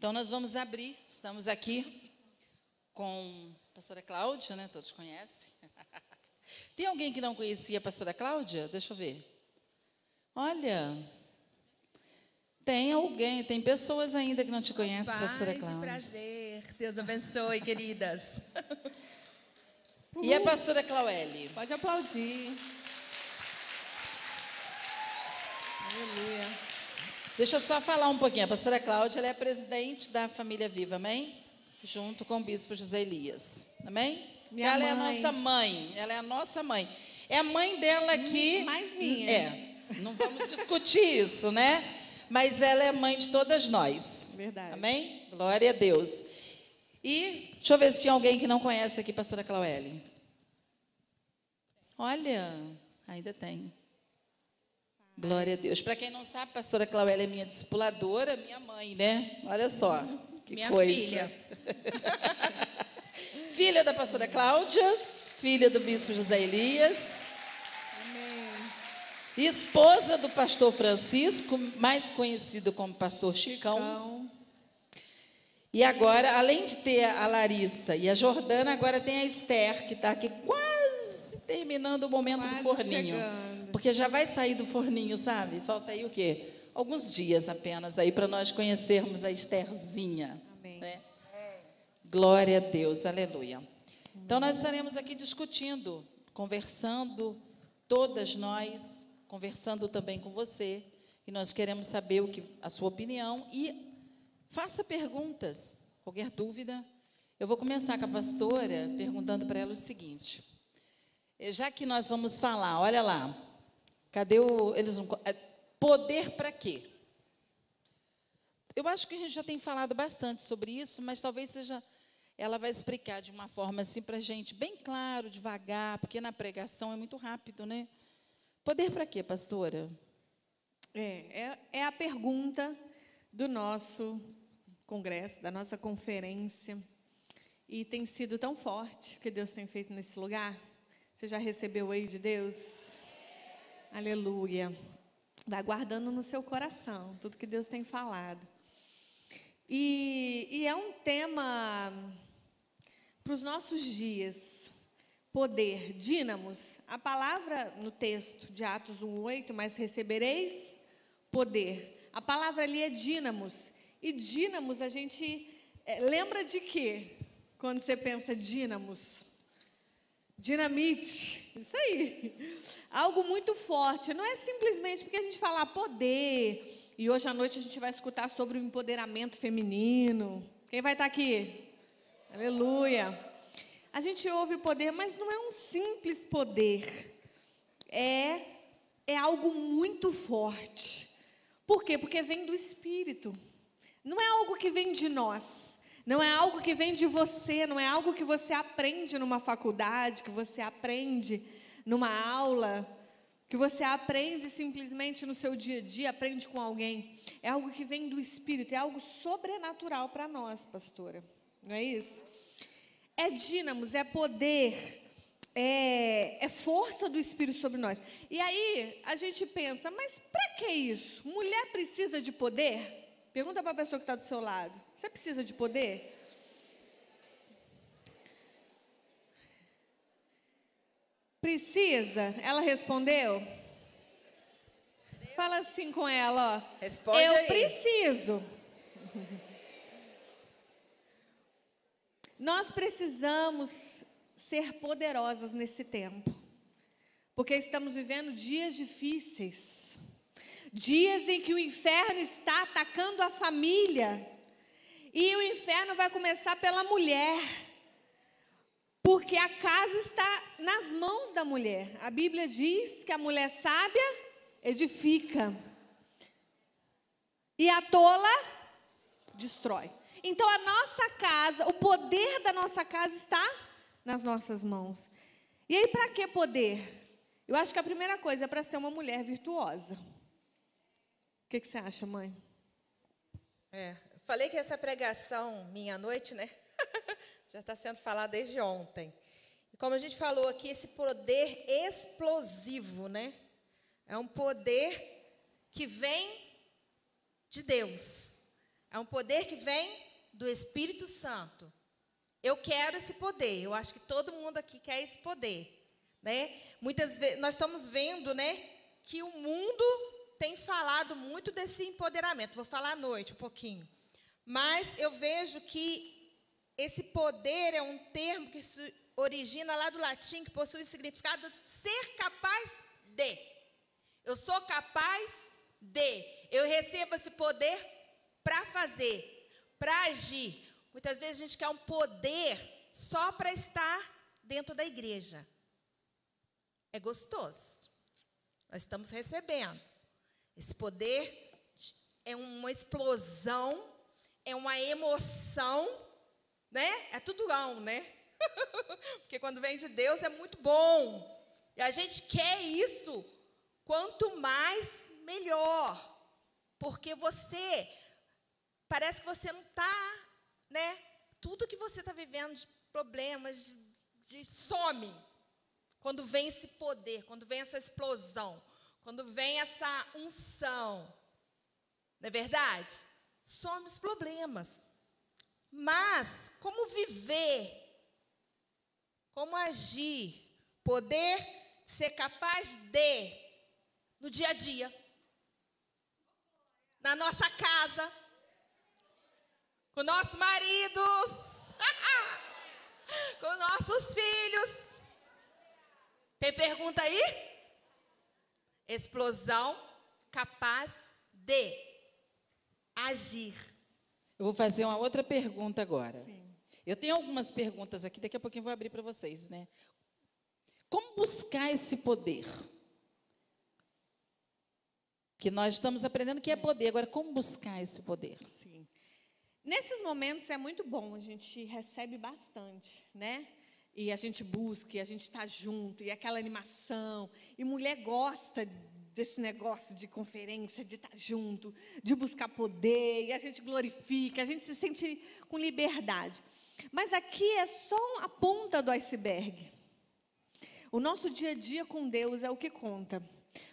Então, nós vamos abrir, estamos aqui com a pastora Cláudia, né? Todos conhecem. Tem alguém que não conhecia a pastora Cláudia? Deixa eu ver. Olha, tem alguém, tem pessoas ainda que não te conhecem, pastora Cláudia. Paz e prazer. Deus abençoe, queridas. E a pastora Cláueli? Pode aplaudir. Aleluia. Deixa eu só falar um pouquinho. A pastora Cláudia, ela é presidente da Família Viva, amém? Junto com o bispo José Elias, amém? Ela é a nossa mãe, ela é a nossa mãe. É a mãe dela aqui. Mais minha. É, não vamos discutir isso, né? Mas ela é mãe de todas nós. Verdade. Amém? Glória a Deus. E, deixa eu ver se tinha alguém que não conhece aqui, pastora Cláueli. Olha, ainda tem. Glória a Deus. Para quem não sabe, a pastora Cláudia é minha discipuladora, minha mãe, né? Olha só, que minha coisa. Filha. Filha da pastora Cláudia, filha do bispo José Elias. Amém. Esposa do pastor Francisco, mais conhecido como pastor Chicão. E agora, além de ter a Larissa e a Jordana, agora tem a Esther, que está aqui quase terminando o momento do forninho. Chegando. Porque já vai sair do forninho, sabe? Falta aí o quê? Alguns dias apenas aí para nós conhecermos a Estherzinha. Amém. Né? Glória a Deus, aleluia. Então nós estaremos aqui discutindo, conversando, todas nós, conversando também com você. E nós queremos saber a sua opinião e faça perguntas, qualquer dúvida. Eu vou começar com a pastora perguntando para ela o seguinte. Já que nós vamos falar, olha lá, cadê poder para quê? Eu acho que a gente já tem falado bastante sobre isso, mas talvez ela vai explicar de uma forma assim para a gente, bem claro, devagar, porque na pregação é muito rápido, né? Poder para quê, pastora? É a pergunta do nosso congresso, da nossa conferência, e tem sido tão forte o que Deus tem feito nesse lugar. Você já recebeu aí de Deus? Aleluia. Vai guardando no seu coração tudo que Deus tem falado. E é um tema para os nossos dias. Poder, dínamos. A palavra no texto de Atos 1:8, mas recebereis poder. A palavra ali é dínamos. E dínamos a gente lembra de quê? Quando você pensa dínamos? Dinamite, isso aí, algo muito forte, não é simplesmente porque a gente fala poder, e hoje à noite a gente vai escutar sobre o empoderamento feminino, quem vai estar aqui? Aleluia, a gente ouve poder, mas não é um simples poder, é algo muito forte, por quê? Porque vem do Espírito, não é algo que vem de nós, não é algo que vem de você, não é algo que você aprende numa faculdade, que você aprende numa aula, que você aprende simplesmente no seu dia a dia, aprende com alguém. É algo que vem do Espírito, é algo sobrenatural para nós, pastora. Não é isso? É dínamos, é poder, é força do Espírito sobre nós. E aí a gente pensa, mas para que isso? Mulher precisa de poder? Pergunta para a pessoa que está do seu lado. Você precisa de poder? Precisa? Ela respondeu? Fala assim com ela, ó. Responde eu aí. preciso. Nós precisamos ser poderosas nesse tempo. Porque estamos vivendo dias difíceis. Dias em que o inferno está atacando a família. E o inferno vai começar pela mulher. Porque a casa está nas mãos da mulher. A Bíblia diz que a mulher sábia edifica. E a tola destrói. Então a nossa casa, o poder da nossa casa está nas nossas mãos. E aí para que poder? Eu acho que a primeira coisa é para ser uma mulher virtuosa. O que você acha, mãe? Falei que essa pregação minha à noite, né? Já está sendo falada desde ontem. E como a gente falou aqui, esse poder explosivo, né? É um poder que vem de Deus. É um poder que vem do Espírito Santo. Eu quero esse poder. Eu acho que todo mundo aqui quer esse poder, né? Muitas vezes nós estamos vendo, né, que o mundo tem falado muito desse empoderamento. Vou falar à noite um pouquinho. Mas eu vejo que esse poder é um termo que se origina lá do latim, que possui o significado de ser capaz de. Eu sou capaz de. Eu recebo esse poder para fazer, para agir. Muitas vezes a gente quer um poder só para estar dentro da igreja. É gostoso. Nós estamos recebendo. Esse poder é uma explosão, é uma emoção, né? É tudo bom, né? Porque quando vem de Deus é muito bom. E a gente quer isso. Quanto mais, melhor. Porque você, parece que você não está, né? Tudo que você está vivendo de problemas, some. Quando vem esse poder, quando vem essa explosão, quando vem essa unção. Não é verdade? Some os problemas. Mas, como viver? Como agir? Poder ser capaz de, no dia a dia, na nossa casa, com nossos maridos, com nossos filhos. Tem pergunta aí? Explosão capaz de agir. Eu vou fazer uma outra pergunta agora. Sim. Eu tenho algumas perguntas aqui, daqui a pouquinho eu vou abrir para vocês, né? Como buscar esse poder? Que nós estamos aprendendo que é poder, agora como buscar esse poder? Sim. Nesses momentos é muito bom, a gente recebe bastante, né? E a gente busca, e a gente está junto, e aquela animação. E mulher gosta desse negócio de conferência, de estar junto, de buscar poder, e a gente glorifica, a gente se sente com liberdade. Mas aqui é só a ponta do iceberg. O nosso dia a dia com Deus é o que conta.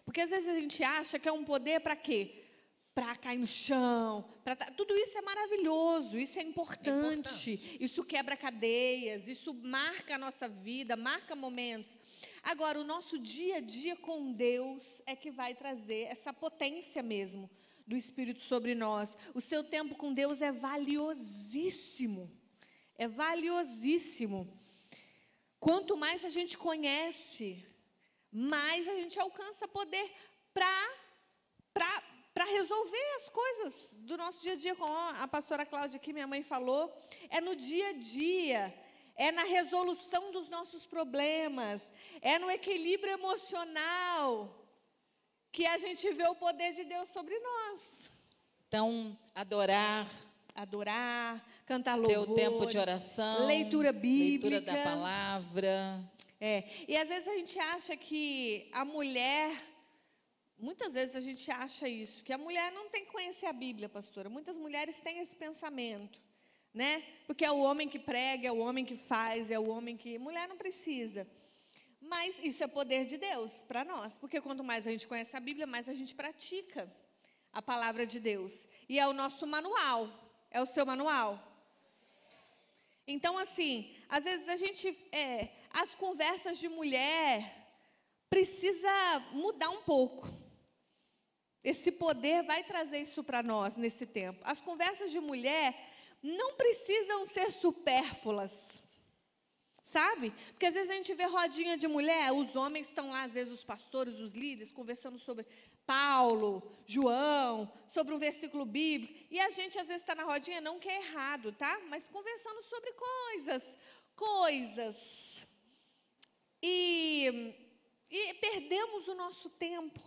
Porque às vezes a gente acha que é um poder para quê? Para cair no chão, tudo isso é maravilhoso, isso é importante, isso quebra cadeias, isso marca a nossa vida, marca momentos. Agora, o nosso dia a dia com Deus é que vai trazer essa potência mesmo do Espírito sobre nós. O seu tempo com Deus é valiosíssimo, é valiosíssimo. Quanto mais a gente conhece, mais a gente alcança poder para resolver as coisas do nosso dia a dia, como a pastora Cláudia aqui, minha mãe falou, é no dia a dia, é na resolução dos nossos problemas, é no equilíbrio emocional que a gente vê o poder de Deus sobre nós. Então, adorar, cantar louvores, ter o tempo de oração, leitura bíblica, leitura da palavra. E às vezes a gente acha que a mulher... Muitas vezes a gente acha isso, que a mulher não tem que conhecer a Bíblia, pastora. Muitas mulheres têm esse pensamento, né? Porque é o homem que prega, é o homem que faz, é o homem que... Mulher não precisa. Mas isso é poder de Deus para nós. Porque quanto mais a gente conhece a Bíblia, mais a gente pratica a palavra de Deus. E é o nosso manual. É o seu manual. Então, assim, às vezes a gente... as conversas de mulher precisa mudar um pouco. Esse poder vai trazer isso para nós nesse tempo. As conversas de mulher não precisam ser supérfluas, sabe? Porque às vezes a gente vê rodinha de mulher, os homens estão lá, às vezes os pastores, os líderes, conversando sobre Paulo, João, sobre um versículo bíblico, e a gente às vezes está na rodinha, não que é errado, tá? Mas conversando sobre coisas. E perdemos o nosso tempo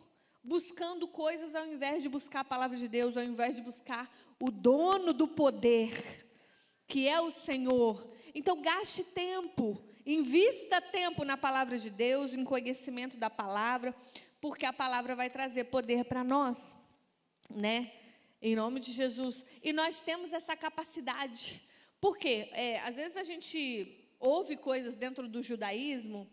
buscando coisas ao invés de buscar a palavra de Deus, ao invés de buscar o dono do poder, que é o Senhor. Então, gaste tempo, invista tempo na palavra de Deus, em conhecimento da palavra, porque a palavra vai trazer poder para nós, né? Em nome de Jesus. E nós temos essa capacidade. Por quê? Às vezes a gente ouve coisas dentro do judaísmo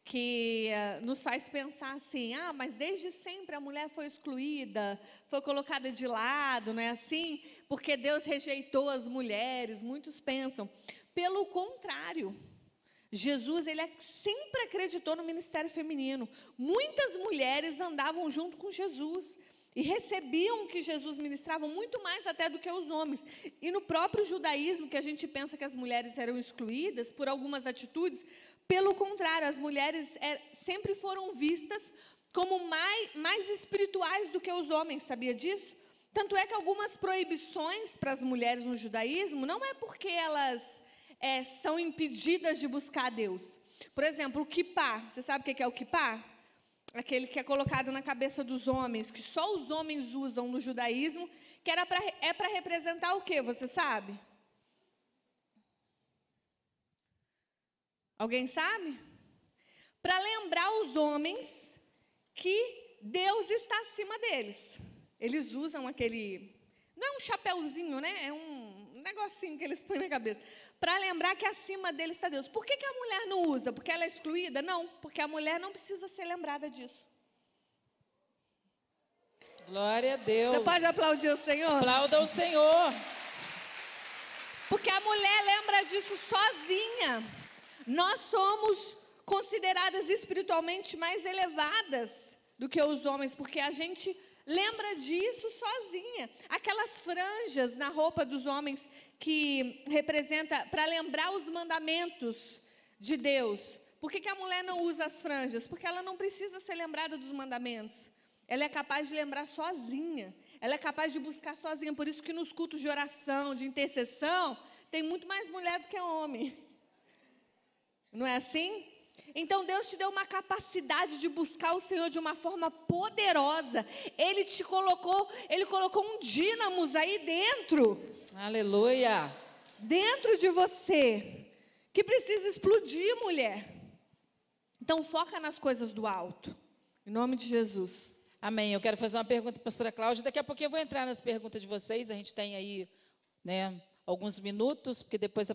que nos faz pensar assim, mas desde sempre a mulher foi excluída, foi colocada de lado, não é assim? Porque Deus rejeitou as mulheres, muitos pensam. Pelo contrário, Jesus, ele sempre acreditou no ministério feminino. Muitas mulheres andavam junto com Jesus e recebiam o que Jesus ministrava muito mais até do que os homens. E no próprio judaísmo, que a gente pensa que as mulheres eram excluídas por algumas atitudes, pelo contrário, as mulheres sempre foram vistas como mais espirituais do que os homens, sabia disso? Tanto é que algumas proibições para as mulheres no judaísmo não é porque elas são impedidas de buscar a Deus. Por exemplo, o kippá. Você sabe o que é o kippá? Aquele que é colocado na cabeça dos homens, que só os homens usam no judaísmo, que é para representar o quê, você sabe? Alguém sabe? Para lembrar os homens que Deus está acima deles. Eles usam aquele... Não é um chapéuzinho, né? É um negocinho que eles põem na cabeça. Para lembrar que acima deles está Deus. Por que a mulher não usa? Porque ela é excluída? Não, porque a mulher não precisa ser lembrada disso. Glória a Deus. Você pode aplaudir o Senhor? Aplauda o Senhor. Porque a mulher lembra disso sozinha. Nós somos consideradas espiritualmente mais elevadas do que os homens, porque a gente lembra disso sozinha. Aquelas franjas na roupa dos homens que representa para lembrar os mandamentos de Deus. Por que a mulher não usa as franjas? Porque ela não precisa ser lembrada dos mandamentos. Ela é capaz de lembrar sozinha. Ela é capaz de buscar sozinha. Por isso que nos cultos de oração, de intercessão, tem muito mais mulher do que homem. Não é assim? Então Deus te deu uma capacidade de buscar o Senhor de uma forma poderosa. Ele colocou um dínamo aí dentro. Aleluia. Dentro de você, que precisa explodir, mulher. Então foca nas coisas do alto. Em nome de Jesus. Amém. Eu quero fazer uma pergunta para a pastora Cláudia. Daqui a pouquinho eu vou entrar nas perguntas de vocês. A gente tem aí, alguns minutos, porque depois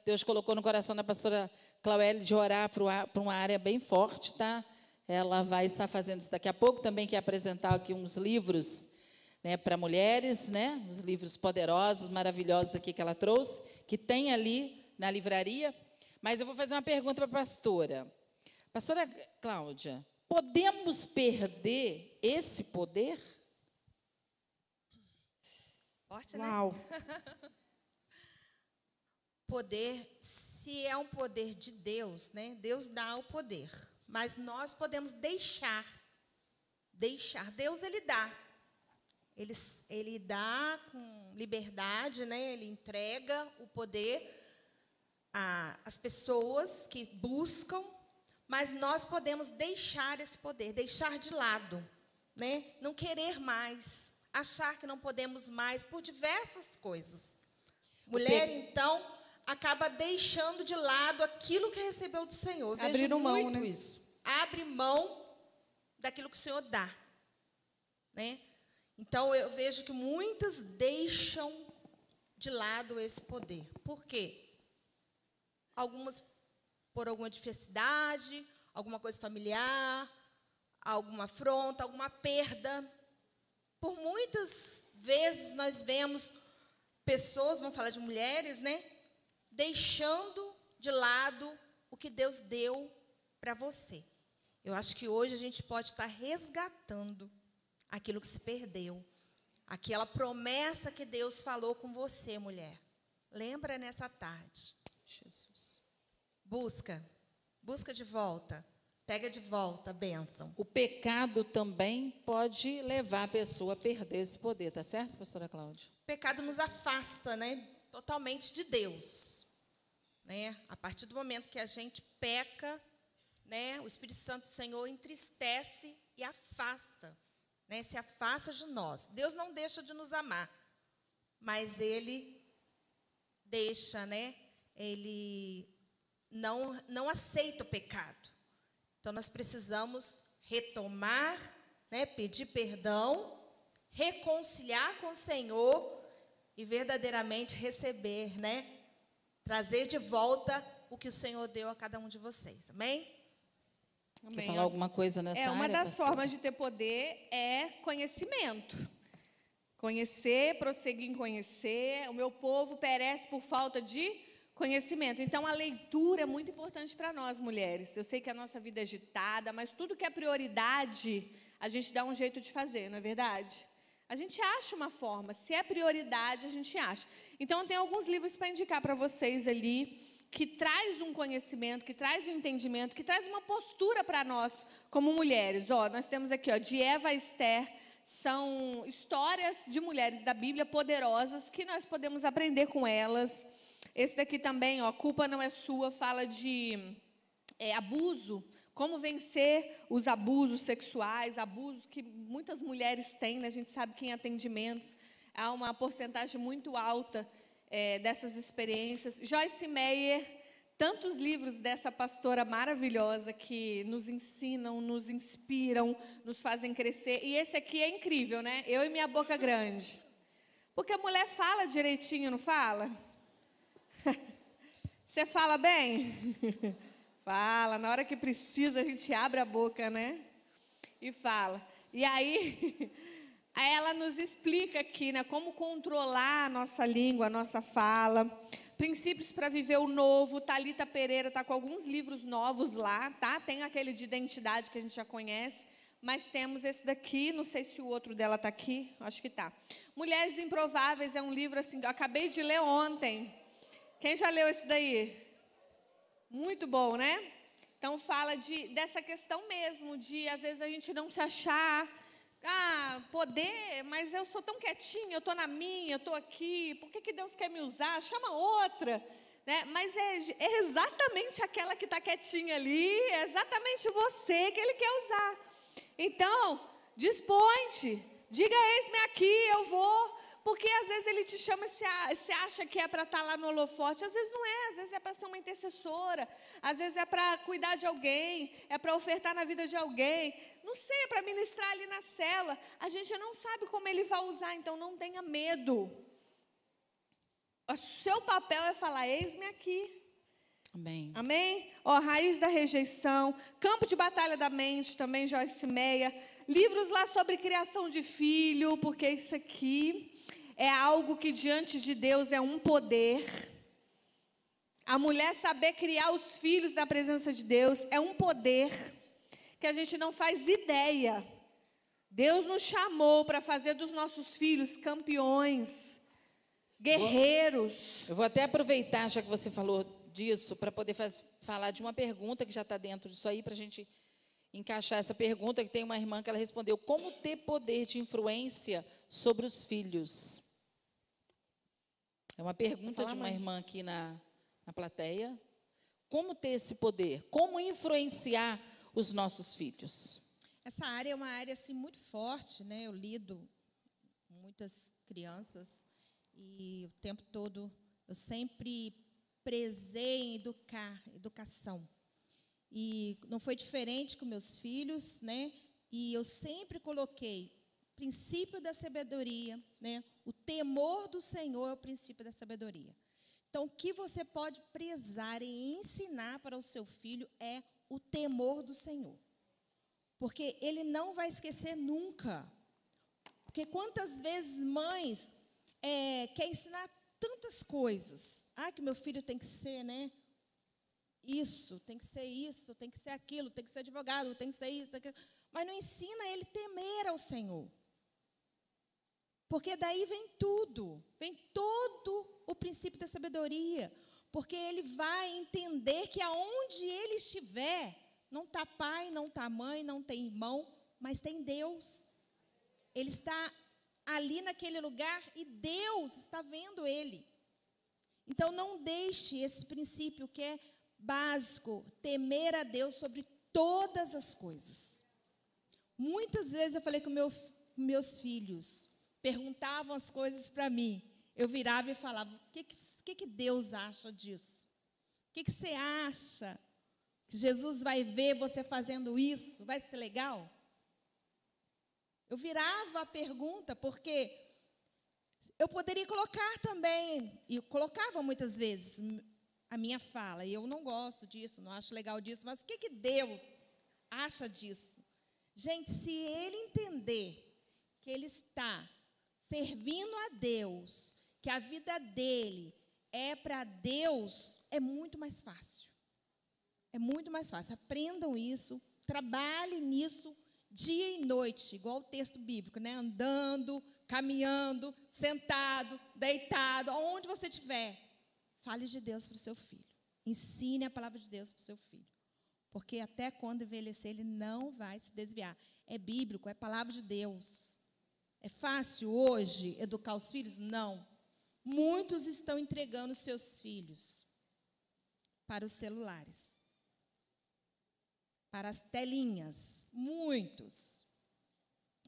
Deus colocou no coração da pastora Cláudia de orar para uma área bem forte, tá? Ela vai estar fazendo isso daqui a pouco, também quer apresentar aqui uns livros, para mulheres, uns livros poderosos, maravilhosos aqui que ela trouxe, que tem ali na livraria. Mas eu vou fazer uma pergunta para a pastora. Pastora Cláudia, podemos perder esse poder? Forte, né? Uau. Poder, se é um poder de Deus, Deus dá o poder, mas nós podemos deixar. Deus, ele dá. Ele dá com liberdade, ele entrega o poder às pessoas que buscam, mas nós podemos deixar esse poder, deixar de lado, não querer mais, achar que não podemos mais, por diversas coisas. Mulher, então, acaba deixando de lado aquilo que recebeu do Senhor. Eu vejo muito isso. Abre mão daquilo que o Senhor dá. Então, eu vejo que muitas deixam de lado esse poder. Por quê? Algumas por alguma diversidade, alguma coisa familiar, alguma afronta, alguma perda. Por muitas vezes nós vemos pessoas, vamos falar de mulheres, deixando de lado o que Deus deu para você. Eu acho que hoje a gente pode estar resgatando aquilo que se perdeu. Aquela promessa que Deus falou com você, mulher. Lembra nessa tarde. Jesus. Busca de volta. Pega de volta a bênção. O pecado também pode levar a pessoa a perder esse poder, tá certo, pastora Cláudia? O pecado nos afasta, totalmente de Deus. A partir do momento que a gente peca, o Espírito Santo do Senhor entristece e afasta, se afasta de nós. Deus não deixa de nos amar, mas Ele deixa, Ele não aceita o pecado. Então, nós precisamos retomar, pedir perdão, reconciliar com o Senhor e verdadeiramente receber, trazer de volta o que o Senhor deu a cada um de vocês. Amém? Quer Amém. falar alguma coisa nessa área? Uma das pastora? formas de ter poder é conhecimento. Conhecer, prosseguir em conhecer. O meu povo perece por falta de conhecimento. Então, a leitura é muito importante para nós, mulheres. Eu sei que a nossa vida é agitada, mas tudo que é prioridade, a gente dá um jeito de fazer, não é verdade? A gente acha uma forma. Se é prioridade, a gente acha. Então, tem alguns livros para indicar para vocês ali, que traz um conhecimento, que traz um entendimento, que traz uma postura para nós como mulheres. Nós temos aqui, de Eva a Esther, são histórias de mulheres da Bíblia poderosas que nós podemos aprender com elas. Esse daqui também, Culpa Não É Sua, fala de abuso, como vencer os abusos sexuais, abusos que muitas mulheres têm, né? A gente sabe que em atendimentos há uma porcentagem muito alta dessas experiências. Joyce Meyer, tantos livros dessa pastora maravilhosa que nos ensinam, nos inspiram, nos fazem crescer. E esse aqui é incrível, né? Eu e Minha Boca Grande. Porque a mulher fala direitinho, não fala? Você fala bem? Fala. Na hora que precisa, a gente abre a boca, né? E fala. E aí ela nos explica aqui, né, como controlar a nossa língua, a nossa fala. Princípios para viver o novo. Thalita Pereira está com alguns livros novos lá, tá? Tem aquele de identidade que a gente já conhece, mas temos esse daqui, não sei se o outro dela está aqui, acho que está. Mulheres Improváveis é um livro assim, eu acabei de ler ontem. Quem já leu esse daí? Muito bom, né? Então fala dessa questão mesmo, de às vezes a gente não se achar, poder, mas eu sou tão quietinha, eu estou na minha, eu estou aqui, por que Deus quer me usar? Chama outra, né? Mas é exatamente aquela que está quietinha ali, é exatamente você que Ele quer usar. Então, dispõe-te, diga, eis-me aqui, eu vou, porque às vezes Ele te chama e você acha que é para estar lá no holofote, às vezes não é, às vezes é para ser uma intercessora, às vezes é para cuidar de alguém, é para ofertar na vida de alguém, não sei, é para ministrar ali na cela. A gente não sabe como Ele vai usar, então não tenha medo. O seu papel é falar, eis-me aqui. Amém. Amém? Raiz da Rejeição, Campo de Batalha da Mente, também Joyce Meyer. Livros lá sobre criação de filho, porque isso aqui é algo que diante de Deus é um poder. A mulher saber criar os filhos na presença de Deus é um poder que a gente não faz ideia. Deus nos chamou para fazer dos nossos filhos campeões, guerreiros. Eu vou até aproveitar, já que você falou disso, para poder falar de uma pergunta que já está dentro disso aí, para a gente encaixar essa pergunta, que tem uma irmã que ela respondeu: como ter poder de influência sobre os filhos? É uma pergunta de uma irmã aqui na plateia. Como ter esse poder? Como influenciar os nossos filhos? Essa área é uma área assim, muito forte, né? Eu lido com muitas crianças e o tempo todo eu sempre prezei em educação. E não foi diferente com meus filhos, né? E eu sempre coloquei o princípio da sabedoria, né? O temor do Senhor é o princípio da sabedoria. Então, o que você pode prezar e ensinar para o seu filho é o temor do Senhor. Porque ele não vai esquecer nunca. Porque quantas vezes mães querem ensinar tantas coisas. Que meu filho tem que ser, né? Isso, tem que ser isso, tem que ser aquilo, tem que ser advogado, tem que ser isso, aquilo. Mas não ensina ele temer ao Senhor. Porque daí vem tudo, vem todo o princípio da sabedoria. Porque ele vai entender que aonde ele estiver, não está pai, não está mãe, não tem irmão, mas tem Deus. Ele está ali naquele lugar e Deus está vendo ele. Então, não deixe esse princípio que é básico, temer a Deus sobre todas as coisas. Muitas vezes eu falei com meus filhos, perguntavam as coisas para mim, eu virava e falava, o que Deus acha disso? O que você acha? Que Jesus vai ver você fazendo isso? Vai ser legal? Eu virava a pergunta, porque eu poderia colocar também, e eu colocava muitas vezes a minha fala, e eu não gosto disso, não acho legal disso, mas o que Deus acha disso? Gente, se ele entender que ele está servindo a Deus, que a vida dele é para Deus, é muito mais fácil. É muito mais fácil. Aprendam isso, trabalhem nisso dia e noite, igual o texto bíblico, né? Andando, caminhando, sentado, deitado, aonde você estiver. Fale de Deus para o seu filho. Ensine a palavra de Deus para o seu filho. Porque até quando envelhecer, ele não vai se desviar. É bíblico, é palavra de Deus. É fácil hoje educar os filhos? Não. Muitos estão entregando seus filhos para os celulares, para as telinhas. Muitos.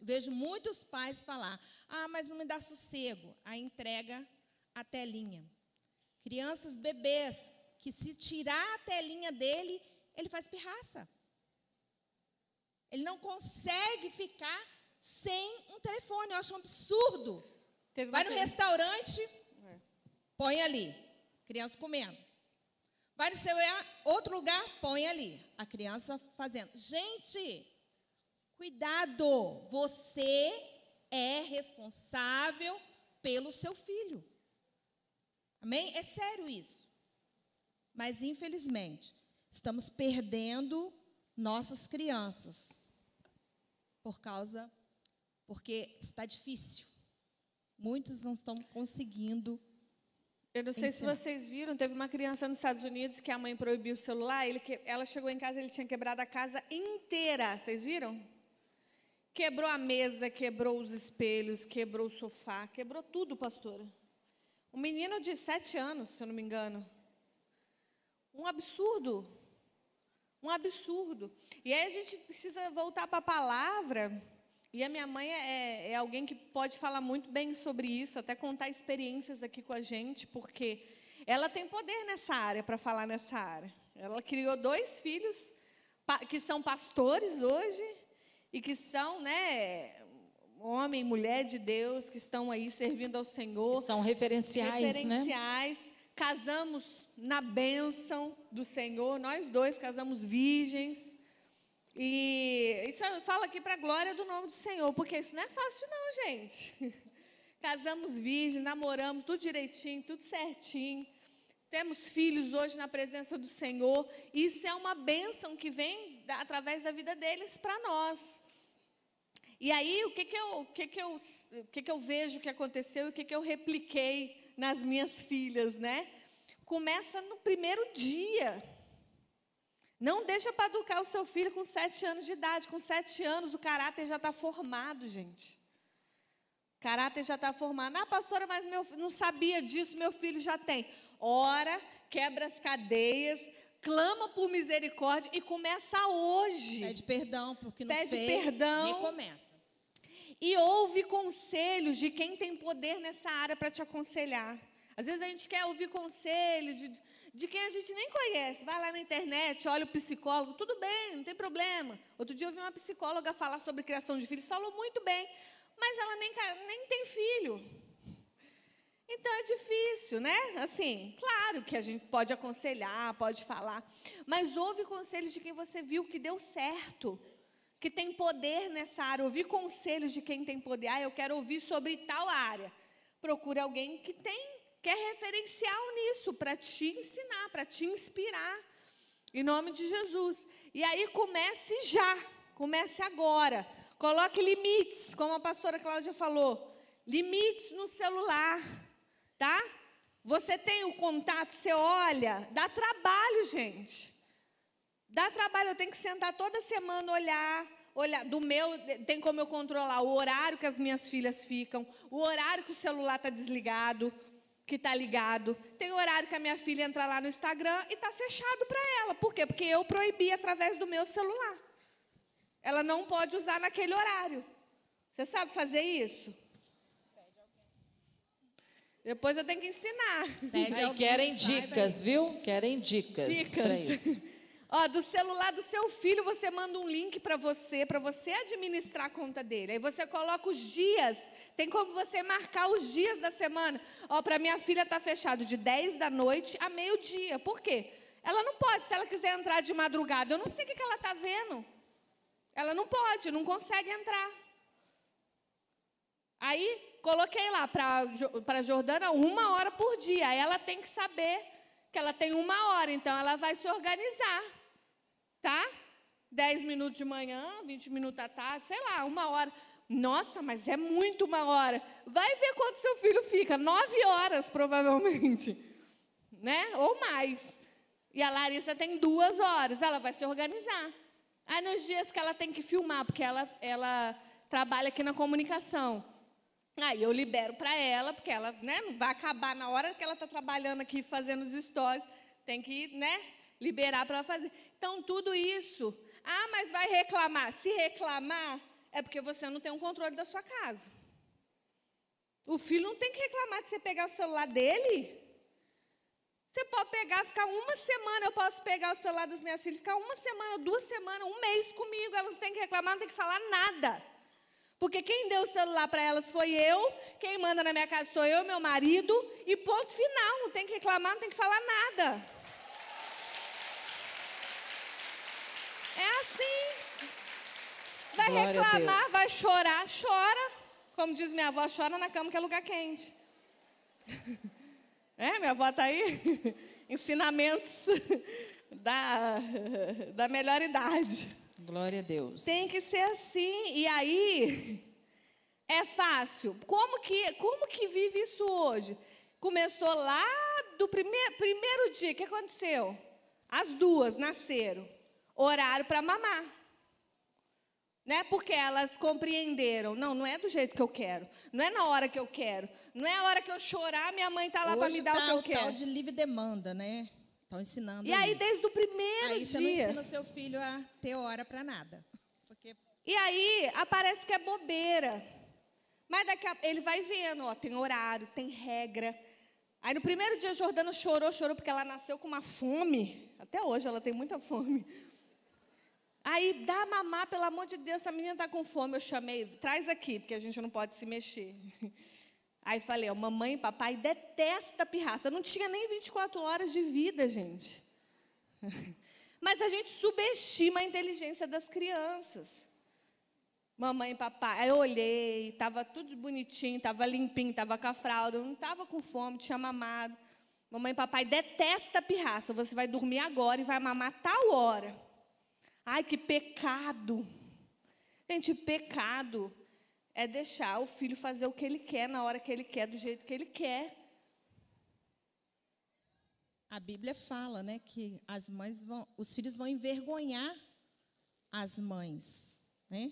Vejo muitos pais falar, mas não me dá sossego. Aí entrega a telinha. Crianças, bebês, que se tirar a telinha dele, ele faz pirraça. Ele não consegue ficar sem um telefone. Eu acho um absurdo. Vai no restaurante, põe ali, criança comendo. Vai no seu outro lugar, põe ali, a criança fazendo. Gente, cuidado, você é responsável pelo seu filho. Amém? É sério isso. Mas, infelizmente, estamos perdendo nossas crianças porque está difícil. Muitos não estão conseguindo. Eu não sei se vocês viram, teve uma criança nos Estados Unidos que a mãe proibiu o celular, ela chegou em casa, ele tinha quebrado a casa inteira. Vocês viram? Quebrou a mesa, quebrou os espelhos, quebrou o sofá, quebrou tudo, pastora. Um menino de 7 anos, se eu não me engano. Um absurdo. Um absurdo. E aí a gente precisa voltar para a palavra. E a minha mãe é alguém que pode falar muito bem sobre isso, até contar experiências aqui com a gente, porque ela tem poder nessa área, para falar nessa área. Ela criou 2 filhos que são pastores hoje e que são, homem e mulher de Deus, que estão aí servindo ao Senhor. Que são referenciais, referenciais. Casamos na bênção do Senhor, nós 2 casamos virgens. E isso eu falo aqui para a glória do nome do Senhor, porque isso não é fácil não, gente. Casamos virgens, namoramos, tudo direitinho, tudo certinho. Temos filhos hoje na presença do Senhor. Isso é uma bênção que vem através da vida deles para nós. E aí, o que eu vejo que aconteceu e o que eu repliquei nas minhas filhas, né? Começa no primeiro dia. Não deixa para educar o seu filho com 7 anos de idade. Com 7 anos, o caráter já está formado, gente. O caráter já está formado. Pastora, mas não sabia disso, meu filho já tem. Ora, quebra as cadeias, clama por misericórdia e começa hoje. Pede perdão porque não fez. Pede perdão. Recomeça. E ouve conselhos de quem tem poder nessa área para te aconselhar. Às vezes a gente quer ouvir conselhos de quem a gente nem conhece. Vai lá na internet, olha o psicólogo, tudo bem, não tem problema. Outro dia eu ouvi uma psicóloga falar sobre criação de filhos, falou muito bem, mas ela nem tem filho. Então é difícil, né? Assim, claro que a gente pode aconselhar, pode falar, mas ouve conselhos de quem você viu que deu certo, que tem poder nessa área. Ouvir conselhos de quem tem poder. Eu quero ouvir sobre tal área. Procure alguém que é referencial nisso, para te ensinar, para te inspirar, em nome de Jesus. E aí comece agora. Coloque limites, como a pastora Cláudia falou, limites no celular, tá? Você tem o contato, você olha, dá trabalho, gente. Dá trabalho, eu tenho que sentar toda semana, olhar tem como eu controlar o horário que as minhas filhas ficam, o horário que o celular está desligado, que está ligado. Tem horário que a minha filha entra lá no Instagram e está fechado para ela. Por quê? Porque eu proibi através do meu celular. Ela não pode usar naquele horário. Você sabe fazer isso? Depois eu tenho que ensinar. Aí querem dicas, viu? Querem dicas para isso. Do celular do seu filho, você manda um link para você administrar a conta dele. Aí você coloca os dias, tem como você marcar os dias da semana. Para minha filha está fechado de 10 da noite a meio-dia. Por quê? Ela não pode, se ela quiser entrar de madrugada. Eu não sei o que ela está vendo. Ela não pode, não consegue entrar. Aí, coloquei lá para a Jordana 1 hora por dia. Aí ela tem que saber que ela tem 1 hora, então ela vai se organizar, tá? 10 minutos de manhã, 20 minutos à tarde, sei lá, 1 hora. Nossa, mas é muito 1 hora. Vai ver quanto seu filho fica, 9 horas, provavelmente, né? Ou mais. E a Larissa tem 2 horas, ela vai se organizar. Aí, nos dias que ela tem que filmar, porque ela trabalha aqui na comunicação, aí eu libero para ela, porque ela, né, não vai acabar na hora que ela está trabalhando aqui, fazendo os stories, tem que, né, liberar para ela fazer. Então, tudo isso. Ah, mas vai reclamar. Se reclamar, é porque você não tem um controle da sua casa. O filho não tem que reclamar de você pegar o celular dele. Você pode pegar, ficar 1 semana, eu posso pegar o celular das minhas filhas, ficar 1 semana, 2 semanas, 1 mês comigo, elas não têm que reclamar, não têm que falar nada. Porque quem deu o celular para elas foi eu, quem manda na minha casa sou eu, meu marido, e ponto final, não tem que reclamar, não tem que falar nada. É assim. Vai reclamar, vai chorar, chora. Como diz minha avó, chora na cama que é lugar quente. Minha avó está aí? Ensinamentos da melhor idade. Glória a Deus. Tem que ser assim. E aí, é fácil. Como que vive isso hoje? Começou lá do primeiro dia. O que aconteceu? As 2 nasceram. Horário para mamar. Né? Porque elas compreenderam. Não é do jeito que eu quero. Não é na hora que eu quero. Não é a hora que eu chorar, minha mãe está lá para me dar o que eu quero. Hoje está o tal de livre demanda, né? Estão ensinando. E aí, desde o primeiro dia. Aí você não ensina o seu filho a ter hora para nada. E aí, aparece que é bobeira. Mas ele vai vendo, ó, tem horário, tem regra. Aí, no primeiro dia, a Jordana chorou, porque ela nasceu com uma fome. Até hoje, ela tem muita fome. Aí, dá a mamar, pelo amor de Deus, essa menina está com fome. Eu chamei, traz aqui, porque a gente não pode se mexer. Aí, falei, ó, mamãe e papai detesta pirraça. Não tinha nem 24 horas de vida, gente. Mas a gente subestima a inteligência das crianças. Mamãe e papai, aí eu olhei, estava tudo bonitinho, estava limpinho, estava com a fralda, eu não estava com fome, tinha mamado. Mamãe e papai detesta pirraça, você vai dormir agora e vai mamar tal hora. Ai, que pecado. Gente, pecado é deixar o filho fazer o que ele quer, na hora que ele quer, do jeito que ele quer. A Bíblia fala, né, que os filhos vão envergonhar as mães, né?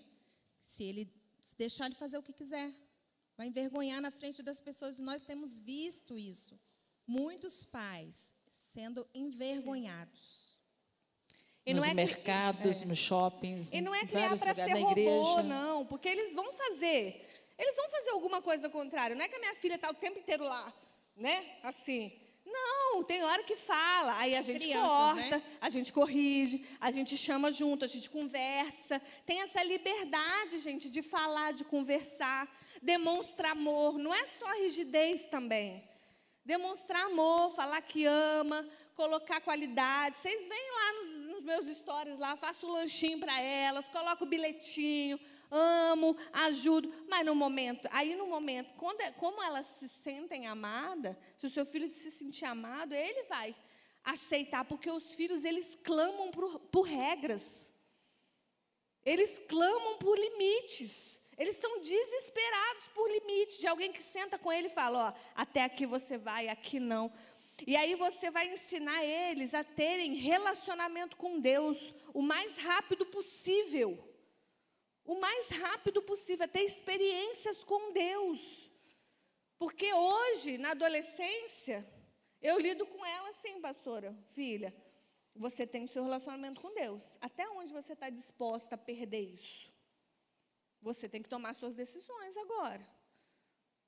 Se deixar ele fazer o que quiser, vai envergonhar na frente das pessoas. E nós temos visto isso. Muitos pais sendo envergonhados. E nos mercados, nos shoppings, e não é em criar vários para lugares, ser na igreja. robô, não, porque eles vão fazer alguma coisa contrária. Não é que a minha filha está o tempo inteiro lá, né? Assim. Não, tem hora que fala, aí a gente corta, né? A gente corrige, a gente chama junto, a gente conversa. Tem essa liberdade, gente, de falar, de conversar, demonstrar amor. Não é só rigidez também. Demonstrar amor, falar que ama, colocar qualidade. Vocês veem lá nos meus stories, lá, faço o lanchinho para elas, coloco o bilhetinho, amo, ajudo. Mas no momento, como elas se sentem amadas, se o seu filho se sentir amado, ele vai aceitar, porque os filhos, eles clamam por regras. Eles clamam por limites. Eles estão desesperados por limites, de alguém que senta com ele e fala, ó, até aqui você vai, aqui não. E aí você vai ensinar eles a terem relacionamento com Deus o mais rápido possível. O mais rápido possível, a ter experiências com Deus. Porque hoje, na adolescência, eu lido com ela assim, pastora, filha, você tem o seu relacionamento com Deus. Até onde você está disposta a perder isso? Você tem que tomar suas decisões agora.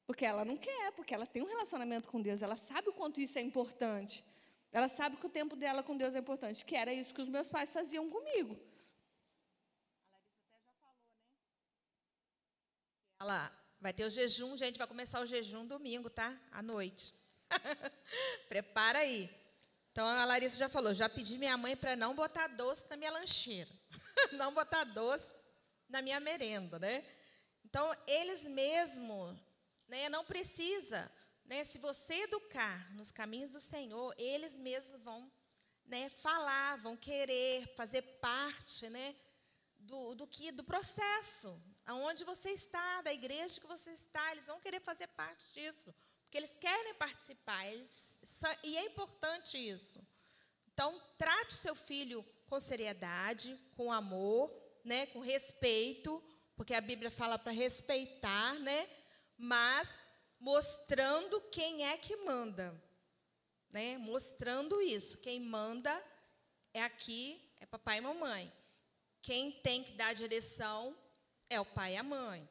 Porque ela não quer, porque ela tem um relacionamento com Deus, ela sabe o quanto isso é importante. Ela sabe que o tempo dela com Deus é importante, que era isso que os meus pais faziam comigo. A Larissa até já falou, né? Ela vai ter o jejum, gente, vai começar o jejum domingo, tá? À noite. Prepara aí. Então, a Larissa já falou, já pedi minha mãe para não botar doce na minha lancheira. Não botar doce. na minha merenda, né? Então, eles mesmos, né, não precisa, né, se você educar nos caminhos do Senhor, eles mesmos vão, né, falar, vão querer fazer parte, né, do processo, aonde você está, da igreja que você está, eles vão querer fazer parte disso, porque eles querem participar, e é importante isso. Então, trate seu filho com seriedade, com amor, né, com respeito, porque a Bíblia fala para respeitar, né, mas mostrando quem é que manda, né, mostrando isso. Quem manda é papai e mamãe. Quem tem que dar a direção é o pai e a mãe.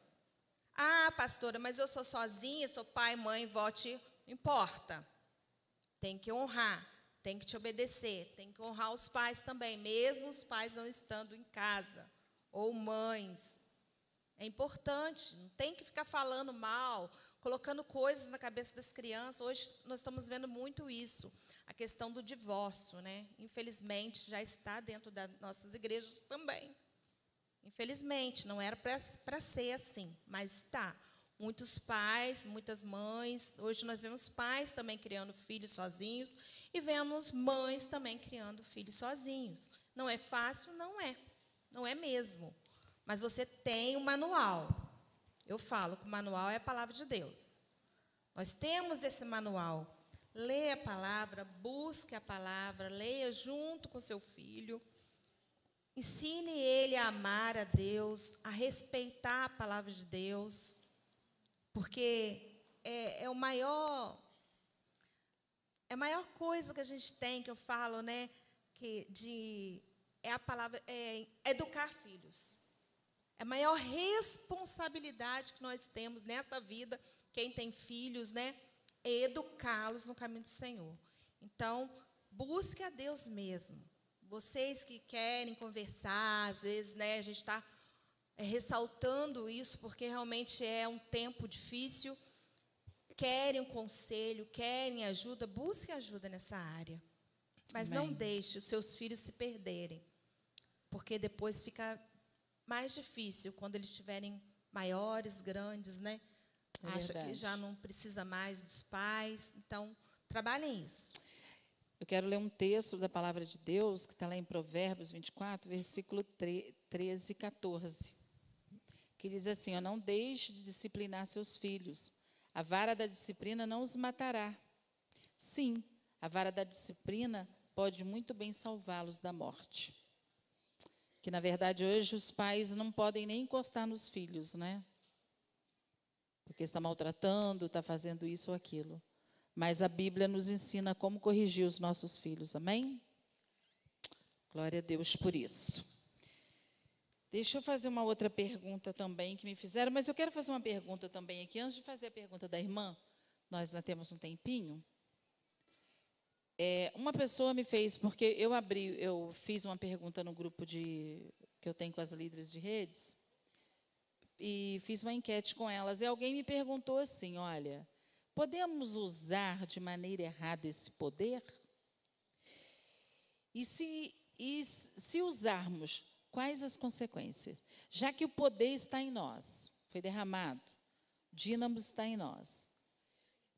Ah, pastora, mas eu sou sozinha, sou pai, mãe, vó, tio, não importa. Tem que honrar, tem que te obedecer, tem que honrar os pais também, mesmo os pais não estando em casa, ou mães. É importante, não tem que ficar falando mal, colocando coisas na cabeça das crianças. Hoje nós estamos vendo muito isso, a questão do divórcio, né? Infelizmente, já está dentro das nossas igrejas também. Infelizmente, não era para ser assim, mas está. Muitos pais, muitas mães, hoje nós vemos pais também criando filhos sozinhos e vemos mães também criando filhos sozinhos. Não é fácil? Não é mesmo. Mas você tem um manual. Eu falo que o manual é a palavra de Deus. Nós temos esse manual. Leia a palavra, busque a palavra, leia junto com seu filho. Ensine ele a amar a Deus, a respeitar a palavra de Deus, porque é a maior coisa que a gente tem, que eu falo, né, é a palavra, educar filhos. É a maior responsabilidade que nós temos nesta vida, quem tem filhos, né, é educá-los no caminho do Senhor. Então, busque a Deus mesmo. Vocês que querem conversar, às vezes, né, a gente está ressaltando isso, porque realmente é um tempo difícil, querem um conselho, querem ajuda, busque ajuda nessa área. Mas Amém. não deixe os seus filhos se perderem, porque depois fica mais difícil quando eles estiverem maiores, grandes, né? Acha que já não precisa mais dos pais. Então, trabalhem isso. Eu quero ler um texto da palavra de Deus, que está lá em Provérbios 24, versículo 13 e 14, que diz assim, não deixe de disciplinar seus filhos. A vara da disciplina não os matará. Sim, a vara da disciplina pode muito bem salvá-los da morte. Que, na verdade, hoje os pais não podem nem encostar nos filhos, né? Porque está maltratando, está fazendo isso ou aquilo. Mas a Bíblia nos ensina como corrigir os nossos filhos, amém? Glória a Deus por isso. Deixa eu fazer uma outra pergunta também que me fizeram, mas eu quero fazer uma pergunta também aqui, antes de fazer a pergunta da irmã, nós ainda temos um tempinho. Uma pessoa me fez, porque eu fiz uma pergunta no grupo que eu tenho com as líderes de redes, e fiz uma enquete com elas, e alguém me perguntou assim, olha, podemos usar de maneira errada esse poder? E se usarmos, quais as consequências? Já que o poder está em nós, foi derramado, o dínamo está em nós.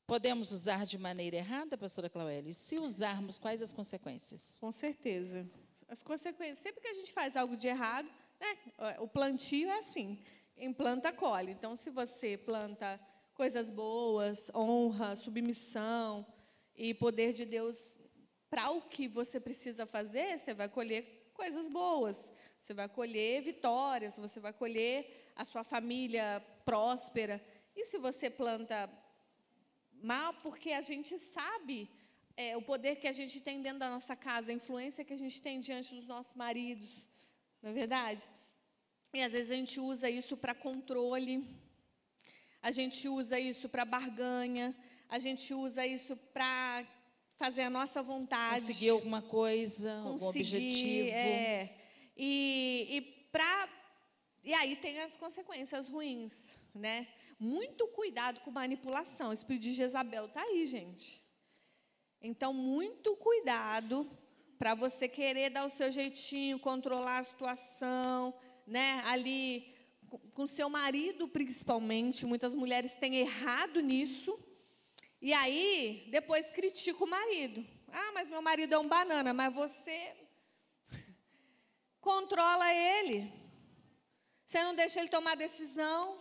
Podemos usar de maneira errada, pastora Cláudia? E se usarmos, quais as consequências? Com certeza. As consequências, sempre que a gente faz algo de errado, né, o plantio é assim, quem planta, colhe. Então, se você planta coisas boas, honra, submissão e poder de Deus para o que você precisa fazer, você vai colher coisas boas, você vai colher vitórias, você vai colher a sua família próspera. E se você planta mal, porque a gente sabe o poder que a gente tem dentro da nossa casa, a influência que a gente tem diante dos nossos maridos, não é verdade? E às vezes a gente usa isso para controle, a gente usa isso para barganha, a gente usa isso para fazer a nossa vontade. Conseguir alguma coisa, algum objetivo. E aí tem as consequências ruins, né? Muito cuidado com manipulação. O espírito de Jezabel está aí, gente. Então, muito cuidado para você querer dar o seu jeitinho, controlar a situação, né? Ali com seu marido principalmente, muitas mulheres têm errado nisso, e aí depois critica o marido. Ah, mas meu marido é um banana, mas você controla ele. Você não deixa ele tomar decisão.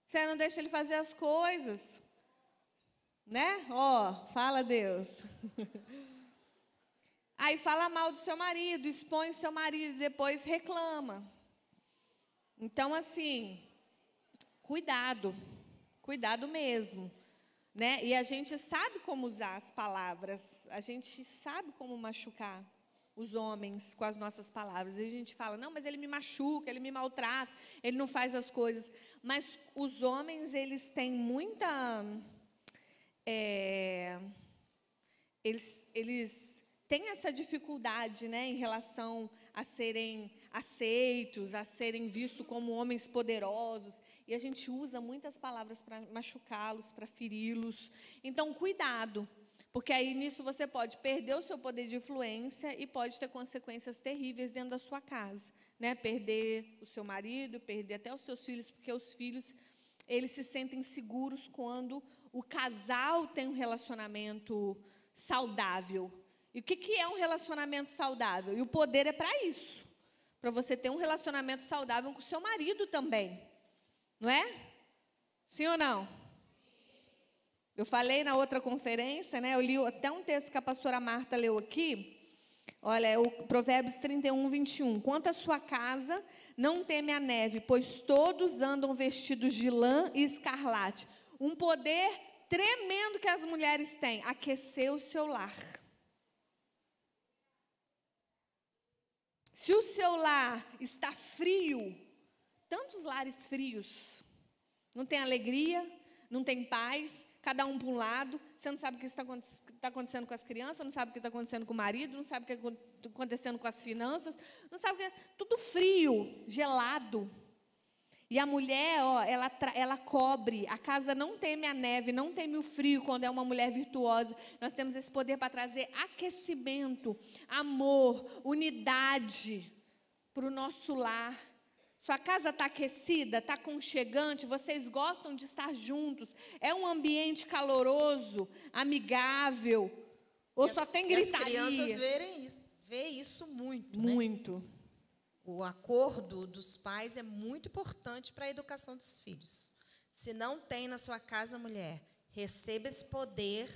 Você não deixa ele fazer as coisas. Né? Ó, fala Deus. Aí fala mal do seu marido, expõe seu marido e depois reclama. Então, assim, cuidado mesmo, né? E a gente sabe como usar as palavras, a gente sabe como machucar os homens com as nossas palavras. E a gente fala, não, mas ele me machuca, ele me maltrata, ele não faz as coisas. Mas os homens, eles têm muita... Eles têm essa dificuldade, né, em relação a serem aceitos, a serem vistos como homens poderosos, e a gente usa muitas palavras para machucá-los, para feri-los. Então, cuidado, porque aí nisso você pode perder o seu poder de influência e pode ter consequências terríveis dentro da sua casa, né? Perder o seu marido, perder até os seus filhos, porque os filhos, eles se sentem seguros quando o casal tem um relacionamento saudável. E o que é um relacionamento saudável? E o poder é para isso. Para você ter um relacionamento saudável com o seu marido também. Não é? Sim ou não? Eu falei na outra conferência, né? Eu li até um texto que a pastora Marta leu aqui. Olha, é o Provérbios 31, 21. Quanto à sua casa, não teme a neve, pois todos andam vestidos de lã e escarlate. Um poder tremendo que as mulheres têm, aquecer o seu lar. Se o seu lar está frio, tantos lares frios, não tem alegria, não tem paz, cada um para um lado, você não sabe o que está acontecendo com as crianças, não sabe o que está acontecendo com o marido, não sabe o que está acontecendo com as finanças, não sabe o que... Tudo frio, gelado. E a mulher, ó, ela cobre, a casa não teme a neve, não teme o frio quando é uma mulher virtuosa. Nós temos esse poder para trazer aquecimento, amor, unidade para o nosso lar. Sua casa está aquecida, está aconchegante, vocês gostam de estar juntos, é um ambiente caloroso, amigável, ou só tem gritaria? As crianças vê isso muito, né? Muito. O acordo dos pais é muito importante para a educação dos filhos. Se não tem na sua casa, mulher, receba esse poder,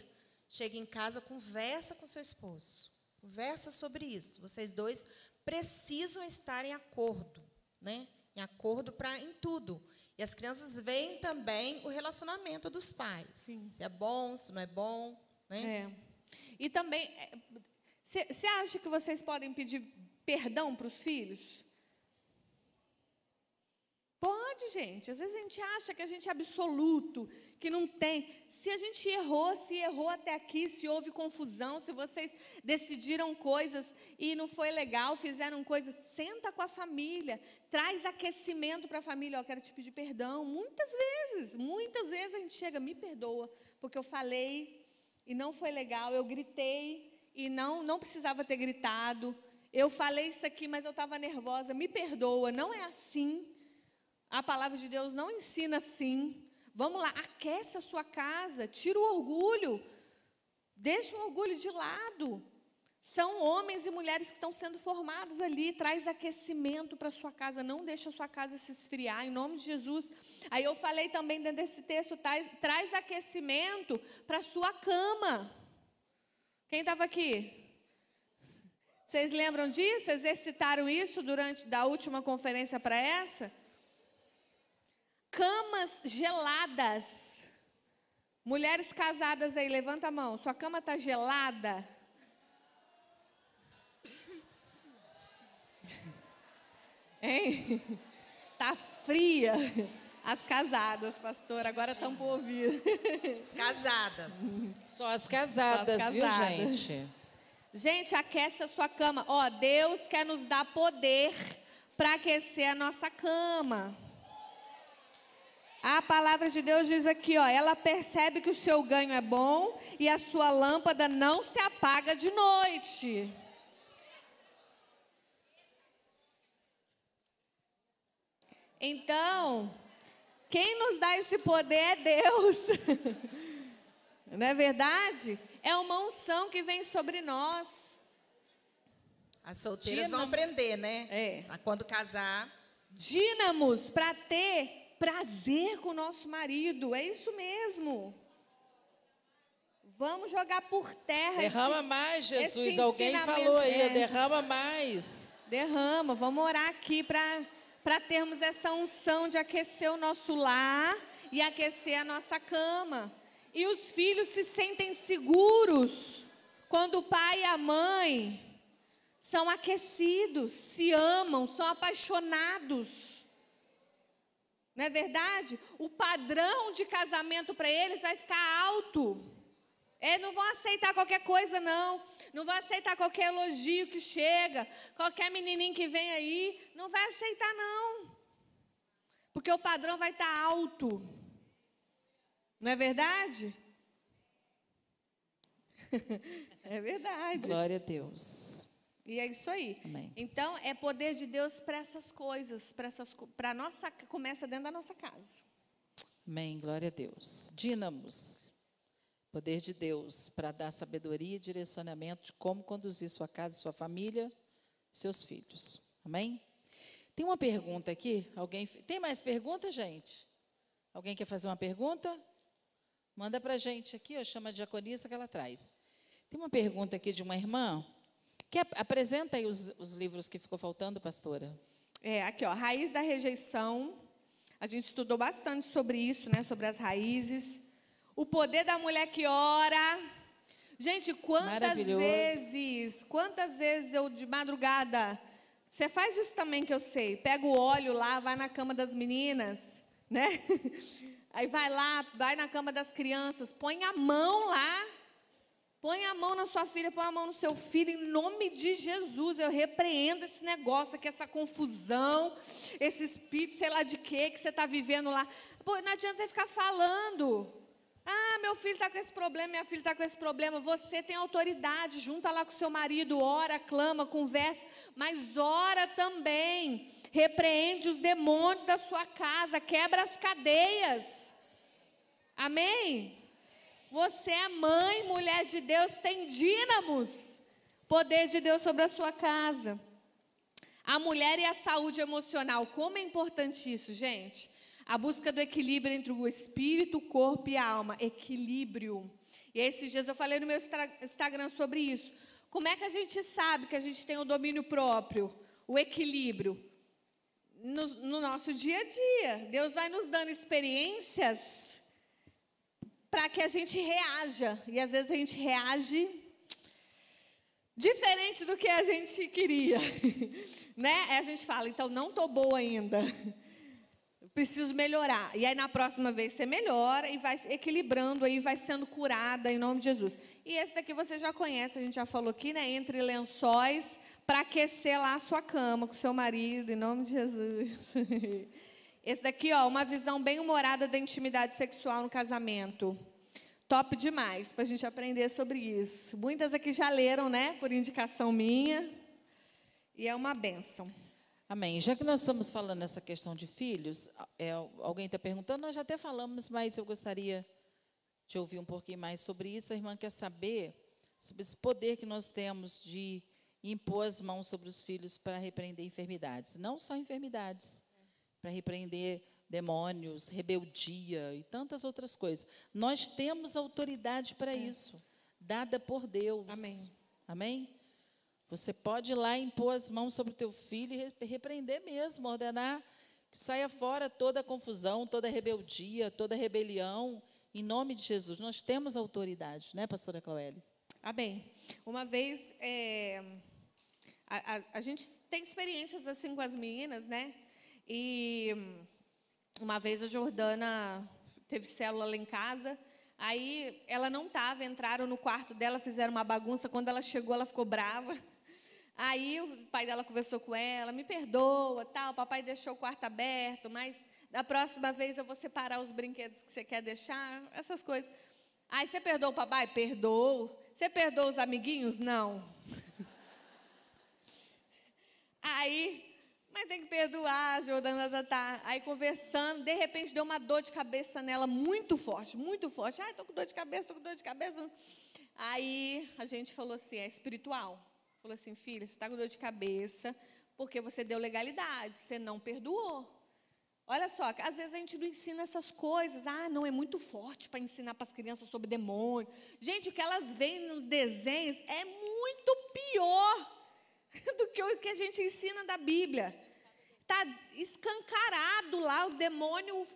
chegue em casa, conversa com seu esposo, conversa sobre isso. Vocês dois precisam estar em acordo, né? Em acordo em tudo. E as crianças veem também o relacionamento dos pais. Sim. Se é bom, se não é bom, né? E também, você acha que vocês podem pedir perdão para os filhos? Pode, gente. Às vezes a gente acha que a gente é absoluto, que não tem. Se a gente se errou até aqui, se houve confusão, se vocês decidiram coisas e não foi legal, fizeram coisas, senta com a família, traz aquecimento para a família. Ó, quero te pedir perdão. Muitas vezes a gente chega, me perdoa, porque eu falei e não foi legal, eu gritei e não precisava ter gritado. Eu falei isso aqui, mas eu estava nervosa, me perdoa, não é assim. A palavra de Deus não ensina assim. Vamos lá, aquece a sua casa, tira o orgulho, deixa o orgulho de lado. São homens e mulheres que estão sendo formados ali, traz aquecimento para a sua casa, não deixa a sua casa se esfriar, em nome de Jesus. Aí eu falei também dentro desse texto, traz aquecimento para a sua cama. Quem estava aqui? Vocês lembram disso? Exercitaram isso durante da última conferência para essa? Camas geladas. Mulheres casadas aí, levanta a mão. Sua cama está gelada? Hein? Está fria. As casadas, pastor, agora estão por ouvir. As casadas. Só as casadas, viu, gente? Gente, aquece a sua cama. Ó, Deus quer nos dar poder para aquecer a nossa cama. A palavra de Deus diz aqui, ó, ela percebe que o seu ganho é bom e a sua lâmpada não se apaga de noite. Então, quem nos dá esse poder é Deus. Não é verdade? É uma unção que vem sobre nós. As solteiras vão aprender, né? Quando casar. Dínamos para ter prazer com o nosso marido. É isso mesmo. Vamos jogar por terra. Derrama mais, Jesus. Alguém falou aí, derrama mais. Derrama. Vamos orar aqui para termos essa unção de aquecer o nosso lar e aquecer a nossa cama. E os filhos se sentem seguros quando o pai e a mãe são aquecidos, se amam, são apaixonados. Não é verdade? O padrão de casamento para eles vai ficar alto. Não vão aceitar qualquer coisa, não. Não vão aceitar qualquer elogio que chega, qualquer menininho que vem aí. Não vai aceitar, não. Porque o padrão vai estar alto. Não é verdade? É verdade. Glória a Deus. E é isso aí. Amém. Então, é poder de Deus para essas coisas, para nossa, começa dentro da nossa casa. Amém. Glória a Deus. Dínamos. Poder de Deus para dar sabedoria e direcionamento de como conduzir sua casa, sua família, seus filhos. Amém? Tem uma pergunta aqui. Tem mais perguntas, gente? Alguém quer fazer uma pergunta? Manda para a gente aqui, chama a diaconisa que ela traz. Tem uma pergunta aqui de uma irmã. Apresenta aí os livros que ficou faltando, pastora. Aqui, Raiz da Rejeição. A gente estudou bastante sobre isso, né? Sobre as raízes. O Poder da Mulher que Ora. Gente, quantas vezes eu de madrugada, você faz isso também que eu sei, pega o óleo lá, vai na cama das meninas, né? Aí vai lá, vai na cama das crianças, põe a mão lá, põe a mão na sua filha, põe a mão no seu filho, em nome de Jesus, eu repreendo esse negócio aqui, essa confusão, esse espírito, sei lá de quê, que você está vivendo lá. Pô, não adianta você ficar falando. Meu filho está com esse problema, minha filha está com esse problema. Você tem autoridade, junta lá com seu marido, ora, clama, conversa, mas ora também. Repreende os demônios da sua casa, quebra as cadeias. Amém? Você é mãe, mulher de Deus, tem dínamos. Poder de Deus sobre a sua casa. A mulher e a saúde emocional, como é importante isso, gente? A busca do equilíbrio entre o espírito, o corpo e a alma. Equilíbrio. E esses dias eu falei no meu Instagram sobre isso. Como é que a gente sabe que a gente tem o domínio próprio? O equilíbrio. No nosso dia a dia. Deus vai nos dando experiências para que a gente reaja. E às vezes a gente reage diferente do que a gente queria. Né? Aí a gente fala, então não estou boa ainda. Preciso melhorar. E aí, na próxima vez, você melhora e vai equilibrando, aí vai sendo curada em nome de Jesus. E esse daqui você já conhece, a gente já falou aqui, né? Entre lençóis, para aquecer lá a sua cama com o seu marido, em nome de Jesus. Esse daqui, uma visão bem humorada da intimidade sexual no casamento. Top demais, para a gente aprender sobre isso. Muitas aqui já leram, né? Por indicação minha. E é uma bênção. Amém. Já que nós estamos falando nessa questão de filhos, alguém está perguntando, nós já até falamos, mas eu gostaria de ouvir um pouquinho mais sobre isso. A irmã quer saber sobre esse poder que nós temos de impor as mãos sobre os filhos para repreender enfermidades. Não só enfermidades, para repreender demônios, rebeldia e tantas outras coisas. Nós temos autoridade para isso, dada por Deus. Amém. Amém? Você pode ir lá e impor as mãos sobre o teu filho e repreender mesmo, ordenar que saia fora toda a confusão, toda a rebeldia, toda a rebelião, em nome de Jesus. Nós temos autoridade, né, pastora Cláudia? Amém. Uma vez, a gente tem experiências assim com as meninas, né? E uma vez a Jordana teve célula lá em casa, aí ela não estava, entraram no quarto dela, fizeram uma bagunça, quando ela chegou ela ficou brava. Aí o pai dela conversou com ela, me perdoa, tal, o papai deixou o quarto aberto, mas da próxima vez eu vou separar os brinquedos que você quer deixar, essas coisas. Aí você perdoa o papai? Perdoou. Você perdoa os amiguinhos? Não. Aí, mas tem que perdoar, Jordana, tá. Aí conversando, de repente deu uma dor de cabeça nela muito forte, muito forte. Ai, tô com dor de cabeça, tô com dor de cabeça. Aí a gente falou assim, é espiritual. Falou assim, filha, você está com dor de cabeça porque você deu legalidade, você não perdoou. Olha só, às vezes a gente não ensina essas coisas. Ah, não, é muito forte para ensinar para as crianças sobre demônio. Gente, o que elas veem nos desenhos é muito pior do que o que a gente ensina da Bíblia. Está escancarado lá, os demônios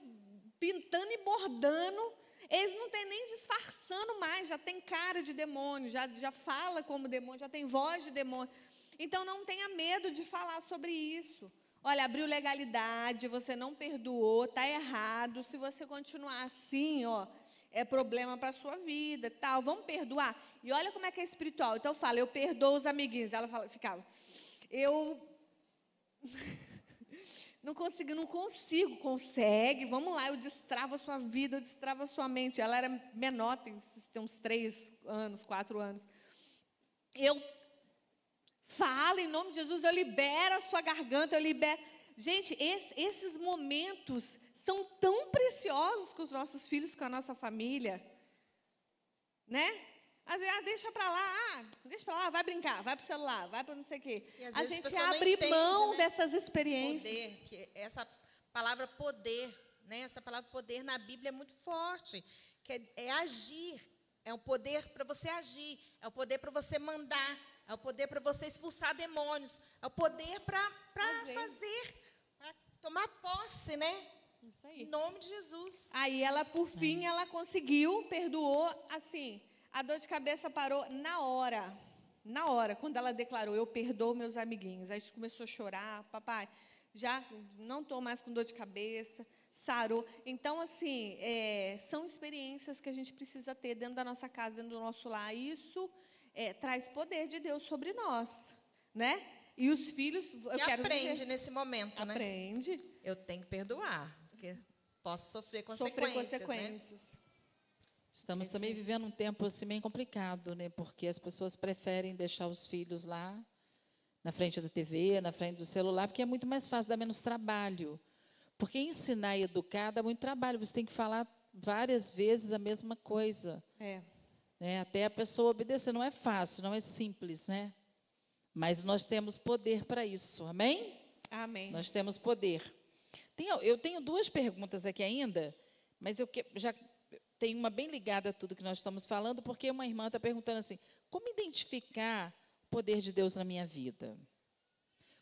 pintando e bordando. Eles não têm nem disfarçando mais, já tem cara de demônio, já fala como demônio, já tem voz de demônio. Então, não tenha medo de falar sobre isso. Olha, abriu legalidade, você não perdoou, está errado. Se você continuar assim, ó, é problema para a sua vida, tal. Vamos perdoar? E olha como é que é espiritual. Então, eu falo, eu perdoo os amiguinhos. Ela ficava, eu... Não consigo, consegue, vamos lá, eu destravo a sua vida, eu destravo a sua mente. Ela era menor, tem uns 3 anos, 4 anos. Eu falo em nome de Jesus, eu libero a sua garganta, eu libero. Gente, esses momentos são tão preciosos com os nossos filhos, com a nossa família, né? Às vezes, deixa para lá, vai brincar, vai para o celular, vai para não sei o quê. A gente abre mão, né, dessas experiências. Poder, que essa palavra poder, né? Essa palavra poder na Bíblia é muito forte, que é agir, é um poder para você agir, é o poder para você mandar, é o poder para você expulsar demônios, é o poder para fazer, para tomar posse, né? Isso aí. Em nome de Jesus. Aí ela, por fim, ela conseguiu, perdoou, assim... A dor de cabeça parou na hora, quando ela declarou, eu perdoo meus amiguinhos. Aí a gente começou a chorar, papai, já não estou mais com dor de cabeça, sarou. Então, assim, são experiências que a gente precisa ter dentro da nossa casa, dentro do nosso lar. Isso traz poder de Deus sobre nós, né? E os filhos... aprende nesse momento, né? Aprende. Eu tenho que perdoar, porque posso sofrer consequências. Né? Estamos também vivendo um tempo assim meio complicado, né? Porque as pessoas preferem deixar os filhos lá, na frente da TV, na frente do celular, porque é muito mais fácil, dá menos trabalho. Porque ensinar e educar dá muito trabalho, você tem que falar várias vezes a mesma coisa. Né? Até a pessoa obedecer, não é fácil, não é simples, né? Mas nós temos poder para isso, amém? Amém. Nós temos poder. Eu tenho 2 perguntas aqui ainda, mas eu já... Tem uma bem ligada a tudo que nós estamos falando, porque uma irmã está perguntando assim, como identificar o poder de Deus na minha vida?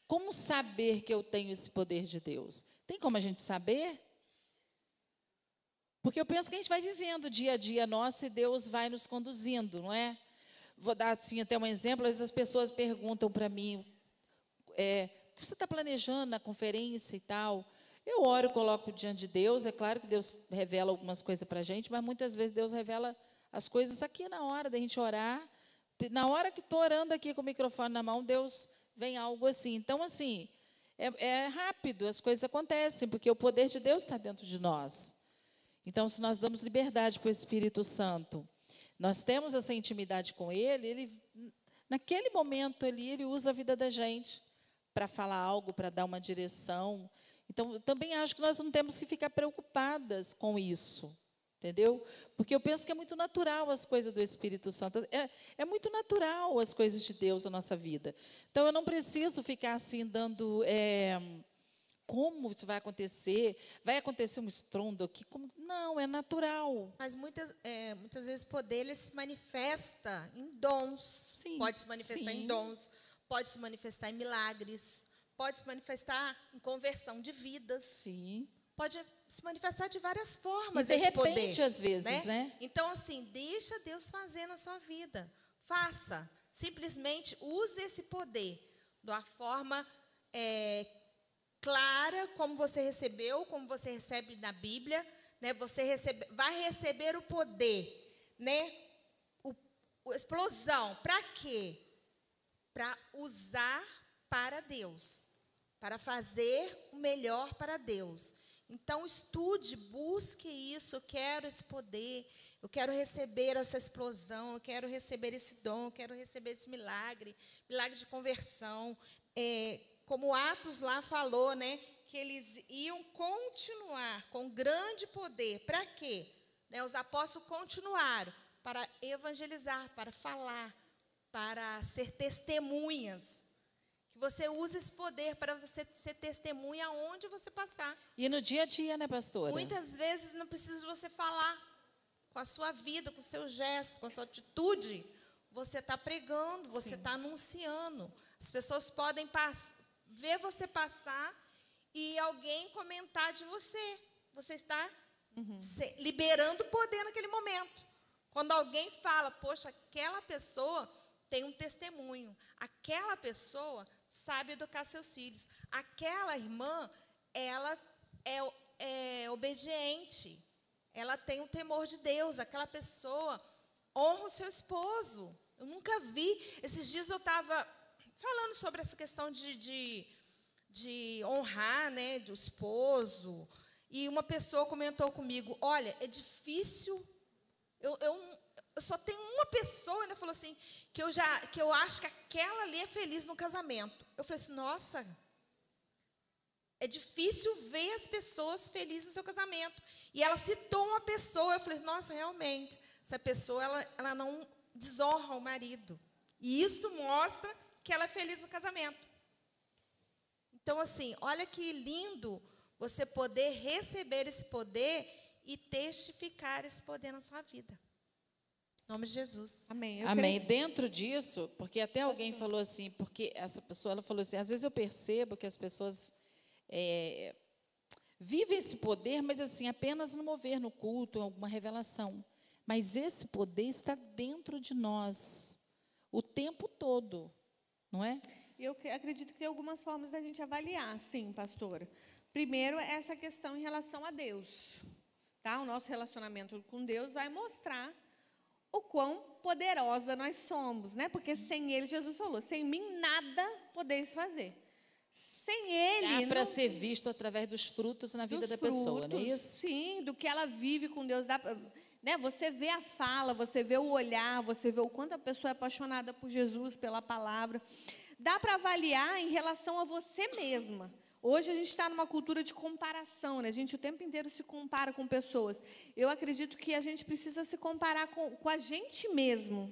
Como saber que eu tenho esse poder de Deus? Tem como a gente saber? Porque eu penso que a gente vai vivendo dia a dia nosso e Deus vai nos conduzindo, não é? Vou dar assim, até um exemplo, às vezes as pessoas perguntam para mim, o que você está planejando na conferência e tal? Eu oro, coloco diante de Deus, é claro que Deus revela algumas coisas para a gente, mas muitas vezes Deus revela as coisas aqui na hora da gente orar. Na hora que estou orando aqui com o microfone na mão, Deus vem algo assim. Então, assim, é rápido, as coisas acontecem, porque o poder de Deus está dentro de nós. Então, se nós damos liberdade para o Espírito Santo, nós temos essa intimidade com Ele, naquele momento ele usa a vida da gente para falar algo, para dar uma direção. Então, eu também acho que nós não temos que ficar preocupadas com isso, entendeu? Porque eu penso que é muito natural as coisas do Espírito Santo. É muito natural as coisas de Deus na nossa vida. Então, eu não preciso ficar assim, dando... como isso vai acontecer? Vai acontecer um estrondo aqui? Não, é natural. Mas muitas vezes o poder ele se manifesta em dons. Sim, pode se manifestar em dons, pode se manifestar em milagres, pode se manifestar em conversão de vidas. Sim. Pode se manifestar de várias formas. E de repente, poder, às vezes, né? Então, assim, deixa Deus fazer na sua vida. Faça. Simplesmente use esse poder de uma forma clara, como você recebeu, como você recebe na Bíblia. Né? Você vai receber o poder. Né? A explosão. Para quê? Para usar para Deus. Para fazer o melhor para Deus. Então, estude, busque isso. Eu quero esse poder, eu quero receber essa explosão, eu quero receber esse dom, eu quero receber esse milagre de conversão. como Atos lá falou, né, que eles iam continuar com grande poder. Para quê? Né, os apóstolos continuaram para evangelizar, para falar, para ser testemunhas. Que você use esse poder para você ser testemunha aonde você passar. E no dia a dia, né, pastora? Muitas vezes não precisa você falar. Com a sua vida, com o seu gesto, com a sua atitude, você está pregando, você está anunciando. As pessoas podem ver você passar e alguém comentar de você. Você está liberando poder naquele momento. Quando alguém fala, poxa, aquela pessoa tem um testemunho. Aquela pessoa sabe educar seus filhos. Aquela irmã, ela é obediente. Ela tem o temor de Deus. Aquela pessoa honra o seu esposo. Eu nunca vi. Esses dias eu estava falando sobre essa questão de honrar, né, do esposo. E uma pessoa comentou comigo, olha, é difícil. Eu só tenho uma pessoa, ainda falou assim, que eu acho que aquela ali é feliz no casamento. Eu falei assim, nossa, é difícil ver as pessoas felizes no seu casamento. E ela citou uma pessoa, eu falei, nossa, realmente, essa pessoa, ela não desonra o marido. E isso mostra que ela é feliz no casamento. Então, assim, olha que lindo você poder receber esse poder e testificar esse poder na sua vida. Em nome de Jesus. Amém. Amém. Dentro disso, porque até alguém falou assim, porque essa pessoa, ela falou assim, às vezes eu percebo que as pessoas vivem esse poder, mas assim, apenas no mover, no culto, em alguma revelação. Mas esse poder está dentro de nós, o tempo todo, não é? Eu acredito que tem algumas formas da gente avaliar, sim, pastora. Primeiro, essa questão em relação a Deus. Tá? O nosso relacionamento com Deus vai mostrar o quão poderosa nós somos, né? Porque sem Ele, Jesus falou, sem mim nada podeis fazer. Sem Ele... Dá para ser visto através dos frutos na vida da pessoa, não é isso? Sim, do que ela vive com Deus. Né? Você vê a fala, você vê o olhar, você vê o quanto a pessoa é apaixonada por Jesus, pela palavra. Dá para avaliar em relação a você mesma. Hoje a gente está numa cultura de comparação, né? A gente o tempo inteiro se compara com pessoas. Eu acredito que a gente precisa se comparar com a gente mesmo.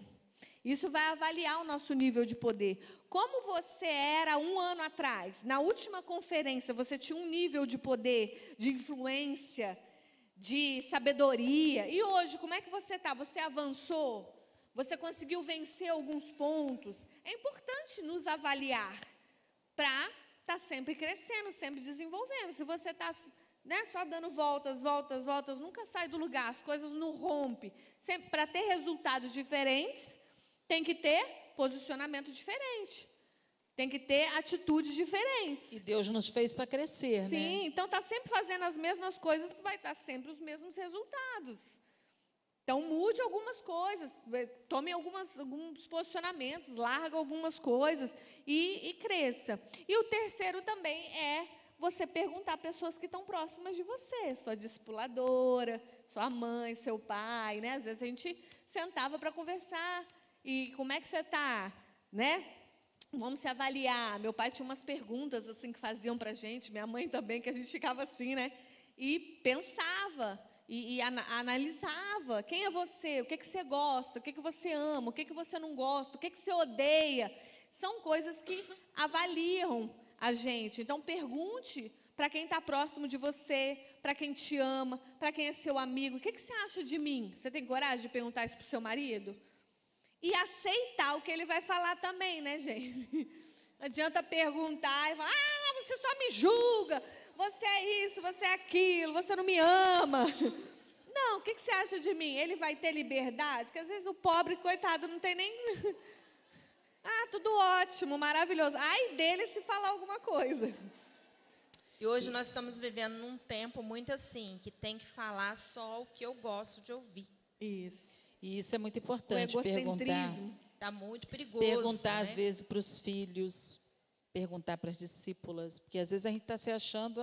Isso vai avaliar o nosso nível de poder. Como você era 1 ano atrás? Na última conferência, você tinha um nível de poder, de influência, de sabedoria. E hoje, como é que você está? Você avançou? Você conseguiu vencer alguns pontos? É importante nos avaliar para estar sempre crescendo, sempre desenvolvendo. Se você está, né, só dando voltas, nunca sai do lugar, as coisas não rompem. Sempre, para ter resultados diferentes, tem que ter posicionamento diferente. Tem que ter atitudes diferentes. E Deus nos fez para crescer, né? Sim, então está sempre fazendo as mesmas coisas, vai dar sempre os mesmos resultados. Então, mude algumas coisas, tome alguns posicionamentos, larga algumas coisas e cresça. E o terceiro também é você perguntar a pessoas que estão próximas de você, sua discipuladora, sua mãe, seu pai, né? Às vezes a gente sentava para conversar, e como é que você está, né? Vamos se avaliar. Meu pai tinha umas perguntas assim que faziam para a gente, minha mãe também, que a gente ficava assim, né? E pensava. E analisava, quem é você, o que você gosta, o que você ama, o que você não gosta, o que você odeia. São coisas que avaliam a gente. Então, pergunte para quem está próximo de você, para quem te ama, para quem é seu amigo, o que você acha de mim? Você tem coragem de perguntar isso para o seu marido? E aceitar o que ele vai falar também, né, gente? Não adianta perguntar e falar, você só me julga, você é isso, você é aquilo, você não me ama. Não, o que você acha de mim? Ele vai ter liberdade? Porque às vezes o pobre, coitado, não tem nem... tudo ótimo, maravilhoso. Ai dele se falar alguma coisa. E hoje nós estamos vivendo num tempo muito assim, que tem que falar só o que eu gosto de ouvir. Isso. E isso é muito importante, o egocentrismo. Está muito perigoso. Perguntar, né? às vezes, para os filhos, perguntar para as discípulas, porque às vezes a gente está se achando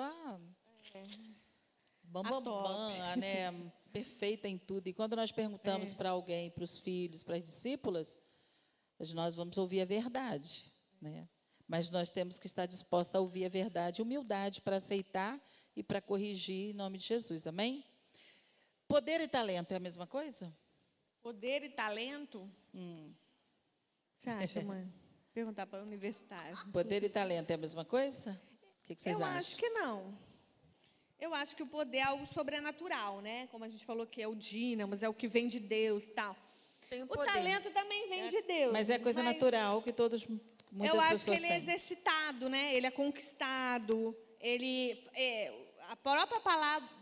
né, perfeita em tudo. E quando nós perguntamos para alguém, para os filhos, para as discípulas, nós vamos ouvir a verdade, né? Mas nós temos que estar dispostos a ouvir a verdade, humildade para aceitar e para corrigir em nome de Jesus. Amém? Poder e talento é a mesma coisa? Poder e talento? Você acha, mãe? Perguntar para o universitário. Poder e talento é a mesma coisa? O que vocês acham? Eu acho que não. Eu acho que o poder é algo sobrenatural, né? Como a gente falou que é o dínamos, é o que vem de Deus, tal. Tem O talento também vem de Deus. Mas é coisa natural que muitas eu acho pessoas que ele é têm. exercitado, né? Ele é conquistado. A própria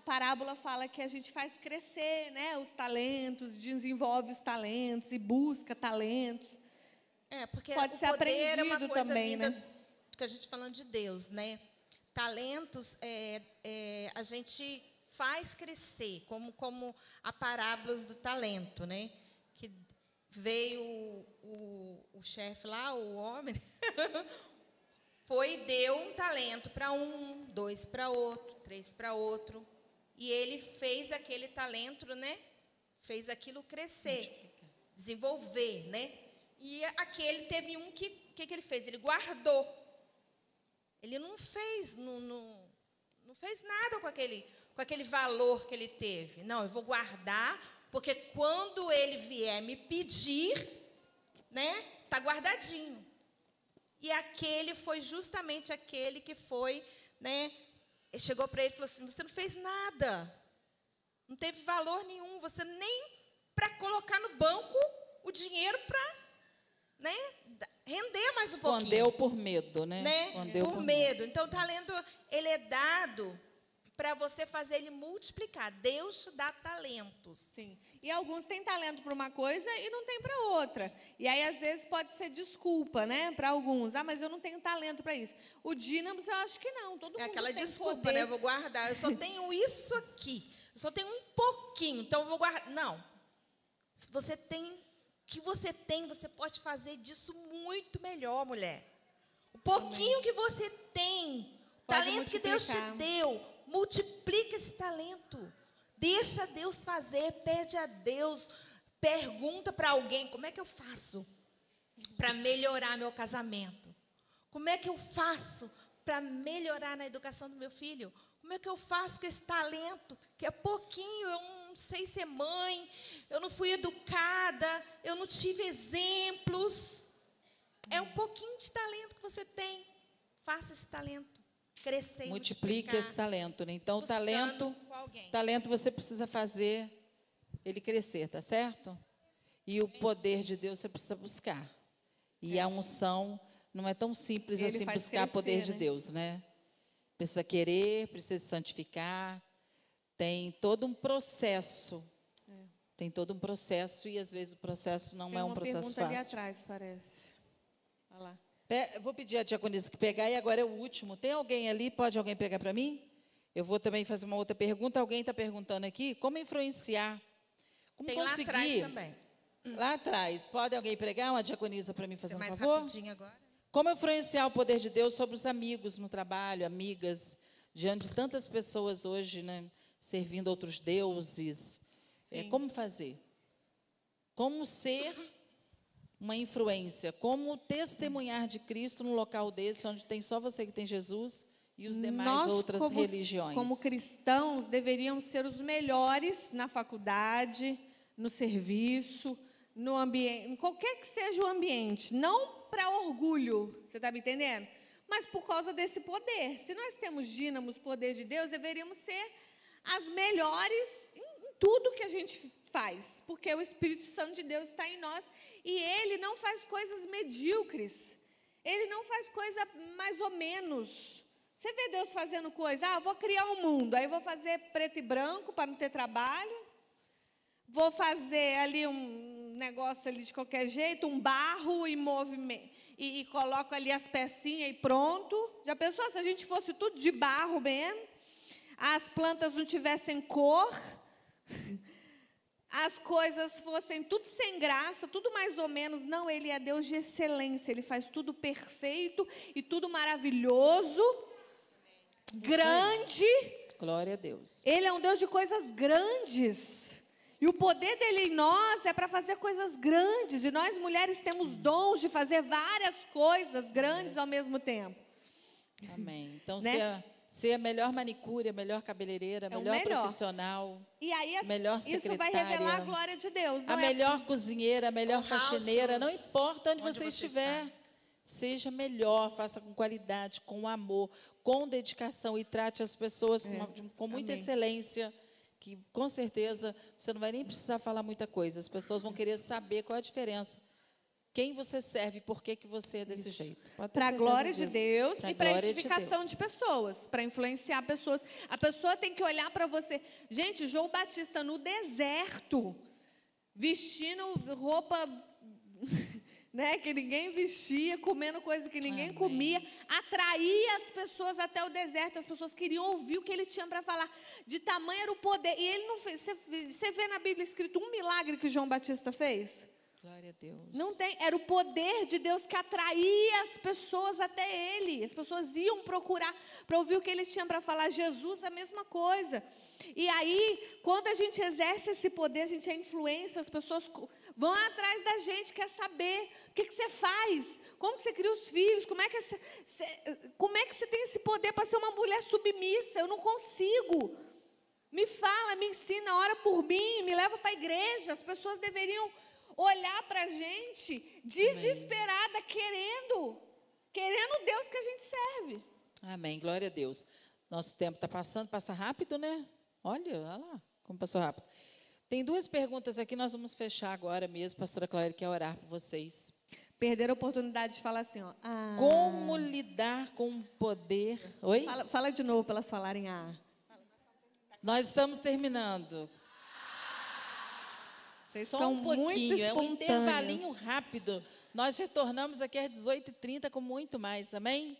parábola fala que a gente faz crescer, né? Os talentos, desenvolve os talentos e busca talentos. Porque pode o ser poder é uma aprendido coisa também, vinda, né? que a gente falando de Deus, né? Talentos a gente faz crescer, como a parábola do talento, né? Que veio o chefe lá, o homem, foi e deu um talento para um, 2 para outro, 3 para outro, e ele fez aquele talento, né? Fez aquilo crescer, desenvolver, né? E aquele teve um que ele fez? Ele guardou. Ele não fez nada com aquele valor que ele teve. Não, eu vou guardar, porque quando ele vier me pedir, né, tá guardadinho. E aquele foi justamente aquele que foi, né, chegou para ele e falou assim: você não fez nada, não teve valor nenhum, você nem para colocar no banco o dinheiro para, né, render mais um pouquinho. Escondeu por medo, né? Escondeu por medo. Então, o talento, ele é dado para você fazer ele multiplicar. Deus te dá talentos. Sim. E alguns têm talento para uma coisa e não tem para outra. E aí, às vezes, pode ser desculpa, né? Para alguns. Mas eu não tenho talento para isso. O dínamos, eu acho que não. Todo mundo aquela tem desculpa, poder. né? Eu vou guardar. Eu só tenho isso aqui. Eu só tenho um pouquinho. Então, eu vou guardar. Não. Se você tem... que você tem, você pode fazer disso muito melhor, mulher. O pouquinho que você tem, o talento que Deus te deu, multiplica esse talento. Deixa Deus fazer, pede a Deus, pergunta para alguém: como é que eu faço para melhorar meu casamento? Como é que eu faço para melhorar na educação do meu filho? Como é que eu faço com esse talento, que é pouquinho, eu não sei ser mãe, eu não fui educada, eu não tive exemplos. É um pouquinho de talento que você tem. Faça esse talento crescer e multiplique esse talento, né? Então, o talento você precisa fazer ele crescer, tá certo? E o poder de Deus você precisa buscar. E a unção não é tão simples ele assim buscar crescer, poder né? de Deus, né? Precisa querer, precisa se santificar. Tem todo um processo. Tem todo um processo e, às vezes, o processo não é um processo fácil. Tem uma pergunta ali atrás, parece. Olha lá. Vou pedir a diaconisa que pegar, e agora é o último. Tem alguém ali? Pode alguém pegar para mim? Eu vou também fazer uma outra pergunta. Alguém está perguntando aqui como influenciar. Como tem conseguir. Lá atrás também. Lá atrás. Pode alguém pregar uma diaconisa para mim, fazer um mais favor? Rapidinho agora. Como influenciar o poder de Deus sobre os amigos no trabalho, amigas, diante de tantas pessoas hoje, né, servindo outros deuses? Como fazer? Como ser uma influência? Como testemunhar de Cristo num local desse, onde tem só você que tem Jesus e os demais outras religiões? Como cristãos, deveríamos ser os melhores na faculdade, no serviço, no ambiente, em qualquer que seja o ambiente. Não para orgulho, você está me entendendo? Mas por causa desse poder. Se nós temos dínamos, poder de Deus, deveríamos ser as melhores em tudo que a gente faz, porque o Espírito Santo de Deus está em nós e Ele não faz coisas medíocres, Ele não faz coisa mais ou menos. Você vê Deus fazendo coisa, vou criar um mundo, aí vou fazer preto e branco para não ter trabalho, vou fazer ali um negócio ali de qualquer jeito, um barro e movimento, e coloco ali as pecinhas e pronto. Já pensou se a gente fosse tudo de barro mesmo? As plantas não tivessem cor, as coisas fossem tudo sem graça, tudo mais ou menos. Não, Ele é Deus de excelência, Ele faz tudo perfeito e tudo maravilhoso, grande. Glória a Deus. Ele é um Deus de coisas grandes. E o poder dele em nós é para fazer coisas grandes. E nós, mulheres, temos dons de fazer várias coisas grandes ao mesmo tempo. Amém. Então, Né? ser a melhor manicure, a melhor cabeleireira, a É o melhor melhor. profissional, E aí, melhor isso vai secretária, revelar a glória de Deus. Não a é melhor cozinheira, a melhor Com house faxineira, não rules, importa onde onde você você estiver. está. Seja melhor, faça com qualidade, com amor, com dedicação e trate as pessoas com muita Amém. excelência, que com certeza você não vai nem precisar falar muita coisa. As pessoas vão querer saber qual é a diferença. Quem você serve, por que você é desse jeito. Pode ter para a certeza glória de disso. Deus Pra e para a glória de edificação Deus. de pessoas, para influenciar pessoas. A pessoa tem que olhar para você. Gente, João Batista no deserto, vestindo roupa né, que ninguém vestia, comendo coisa que ninguém Amém. comia, atraía as pessoas até o deserto. As pessoas queriam ouvir o que ele tinha para falar. De tamanho era o poder. E ele não fez. Você vê na Bíblia escrito um milagre que João Batista fez? Glória a Deus. Não tem, era o poder de Deus que atraía as pessoas até ele. As pessoas iam procurar para ouvir o que ele tinha para falar. Jesus, a mesma coisa. E aí, quando a gente exerce esse poder, a gente é influência, as pessoas vão atrás da gente, quer saber o que você faz, como que você cria os filhos, como é que você tem esse poder para ser uma mulher submissa. Eu não consigo. Me fala, me ensina, ora por mim, me leva para a igreja. As pessoas deveriam olhar para a gente desesperada, querendo Deus que a gente serve. Amém, glória a Deus. Nosso tempo está passando, passa rápido, né? Olha lá, como passou rápido. Tem duas perguntas aqui, nós vamos fechar agora mesmo. Pastora Cláudia quer orar por vocês. Perder a oportunidade de falar assim, ó. Como lidar com o poder... Oi? Fala de novo para elas falarem Nós estamos terminando. Vocês Só são um muito pouquinho, é um espontâneas. intervalinho rápido. Nós retornamos aqui às 18h30 com muito mais, amém?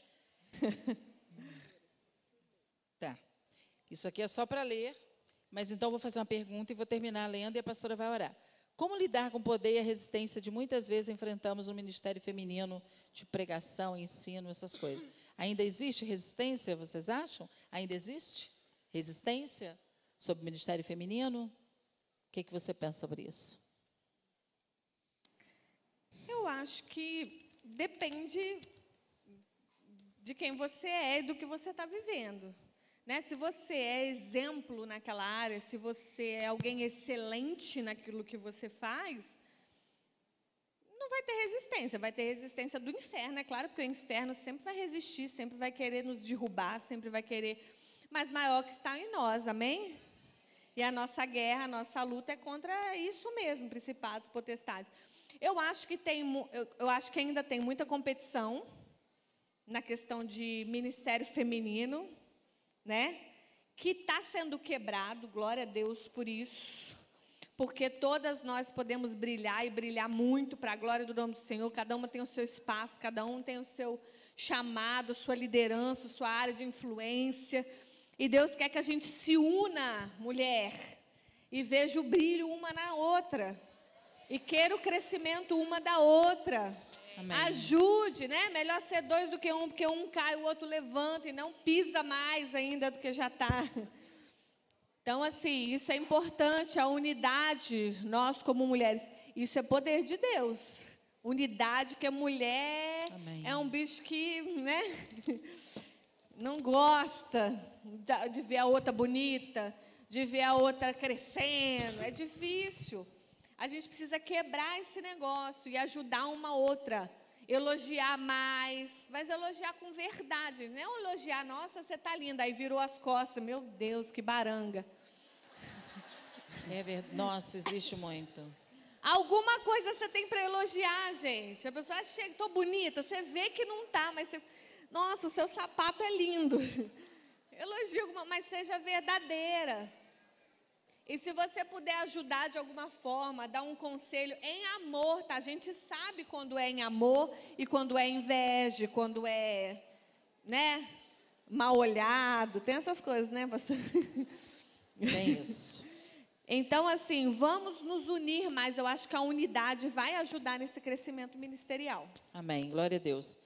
Tá. Isso aqui é só para ler, mas então eu vou fazer uma pergunta e vou terminar lendo e a pastora vai orar. Como lidar com o poder e a resistência de muitas vezes enfrentamos no ministério feminino de pregação, ensino, essas coisas? Ainda existe resistência, vocês acham? Ainda existe resistência sobre o ministério feminino? O que você pensa sobre isso? Eu acho que depende de quem você é e do que você está vivendo. Né? Se você é exemplo naquela área, se você é alguém excelente naquilo que você faz, não vai ter resistência. Vai ter resistência do inferno, é claro, porque o inferno sempre vai resistir, sempre vai querer nos derrubar, sempre vai querer, mas maior que está em nós, amém? E a nossa guerra, a nossa luta é contra isso mesmo, principados, potestades. Eu acho que ainda tem muita competição na questão de ministério feminino, né? Que está sendo quebrado, glória a Deus por isso, porque todas nós podemos brilhar e brilhar muito para a glória do nome do Senhor. Cada uma tem o seu espaço, cada um tem o seu chamado, sua liderança, sua área de influência. E Deus quer que a gente se una, mulher, e veja o brilho uma na outra, e queira o crescimento uma da outra. Amém. Ajude, né? Melhor ser dois do que um, porque um cai, o outro levanta, e não pisa mais ainda do que já está. Então, assim, isso é importante, a unidade, nós como mulheres, isso é poder de Deus. Unidade, que a mulher Amém. é um bicho que, né? Não gosta de ver a outra bonita, de ver a outra crescendo. É difícil. A gente precisa quebrar esse negócio e ajudar uma outra. Elogiar mais, mas elogiar com verdade. Não elogiar, nossa, você está linda, aí virou as costas. Meu Deus, que baranga. É verdade. Nossa, existe muito. Alguma coisa você tem para elogiar, gente. A pessoa chega, estou bonita, você vê que não está, mas você... Nossa, o seu sapato é lindo. Elogie alguma, mas seja verdadeira. E se você puder ajudar de alguma forma, dar um conselho em amor, tá? A gente sabe quando é em amor e quando é inveja, quando é, né, mal olhado. Tem essas coisas, né, pastor? Tem isso. Então, assim, vamos nos unir mais. Eu acho que a unidade vai ajudar nesse crescimento ministerial. Amém, glória a Deus.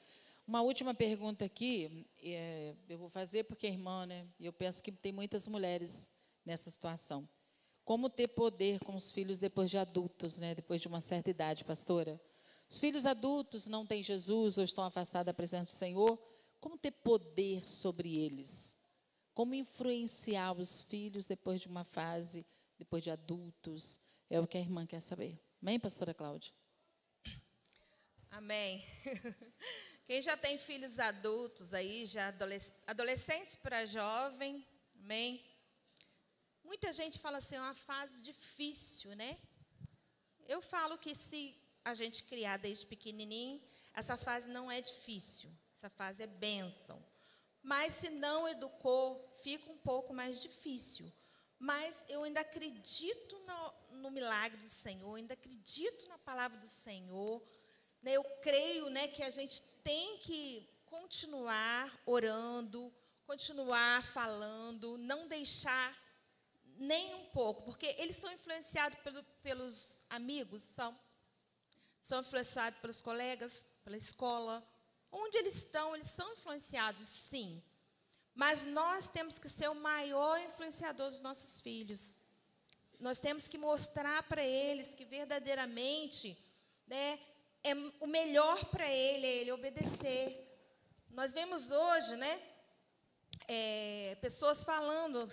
Uma última pergunta aqui, eu vou fazer porque é irmã, né? E eu penso que tem muitas mulheres nessa situação. Como ter poder com os filhos depois de adultos, né? Depois de uma certa idade, pastora. Os filhos adultos não têm Jesus ou estão afastados da presença do Senhor. Como ter poder sobre eles? Como influenciar os filhos depois de uma fase, depois de adultos? É o que a irmã quer saber. Amém, pastora Cláudia? Amém. Quem já tem filhos adultos aí, já adolescentes para jovem, amém? Muita gente fala assim, é uma fase difícil, né? Eu falo que se a gente criar desde pequenininho, essa fase não é difícil, essa fase é bênção. Mas se não educou, fica um pouco mais difícil. Mas eu ainda acredito no milagre do Senhor, ainda acredito na palavra do Senhor. Eu creio, né, que a gente tem que continuar orando, continuar falando, não deixar nem um pouco, porque eles são influenciados pelos amigos, são influenciados pelos colegas, pela escola. Onde eles estão, eles são influenciados, sim. Mas nós temos que ser o maior influenciador dos nossos filhos. Nós temos que mostrar para eles que verdadeiramente, né, é o melhor para ele obedecer. Nós vemos hoje, né, pessoas falando,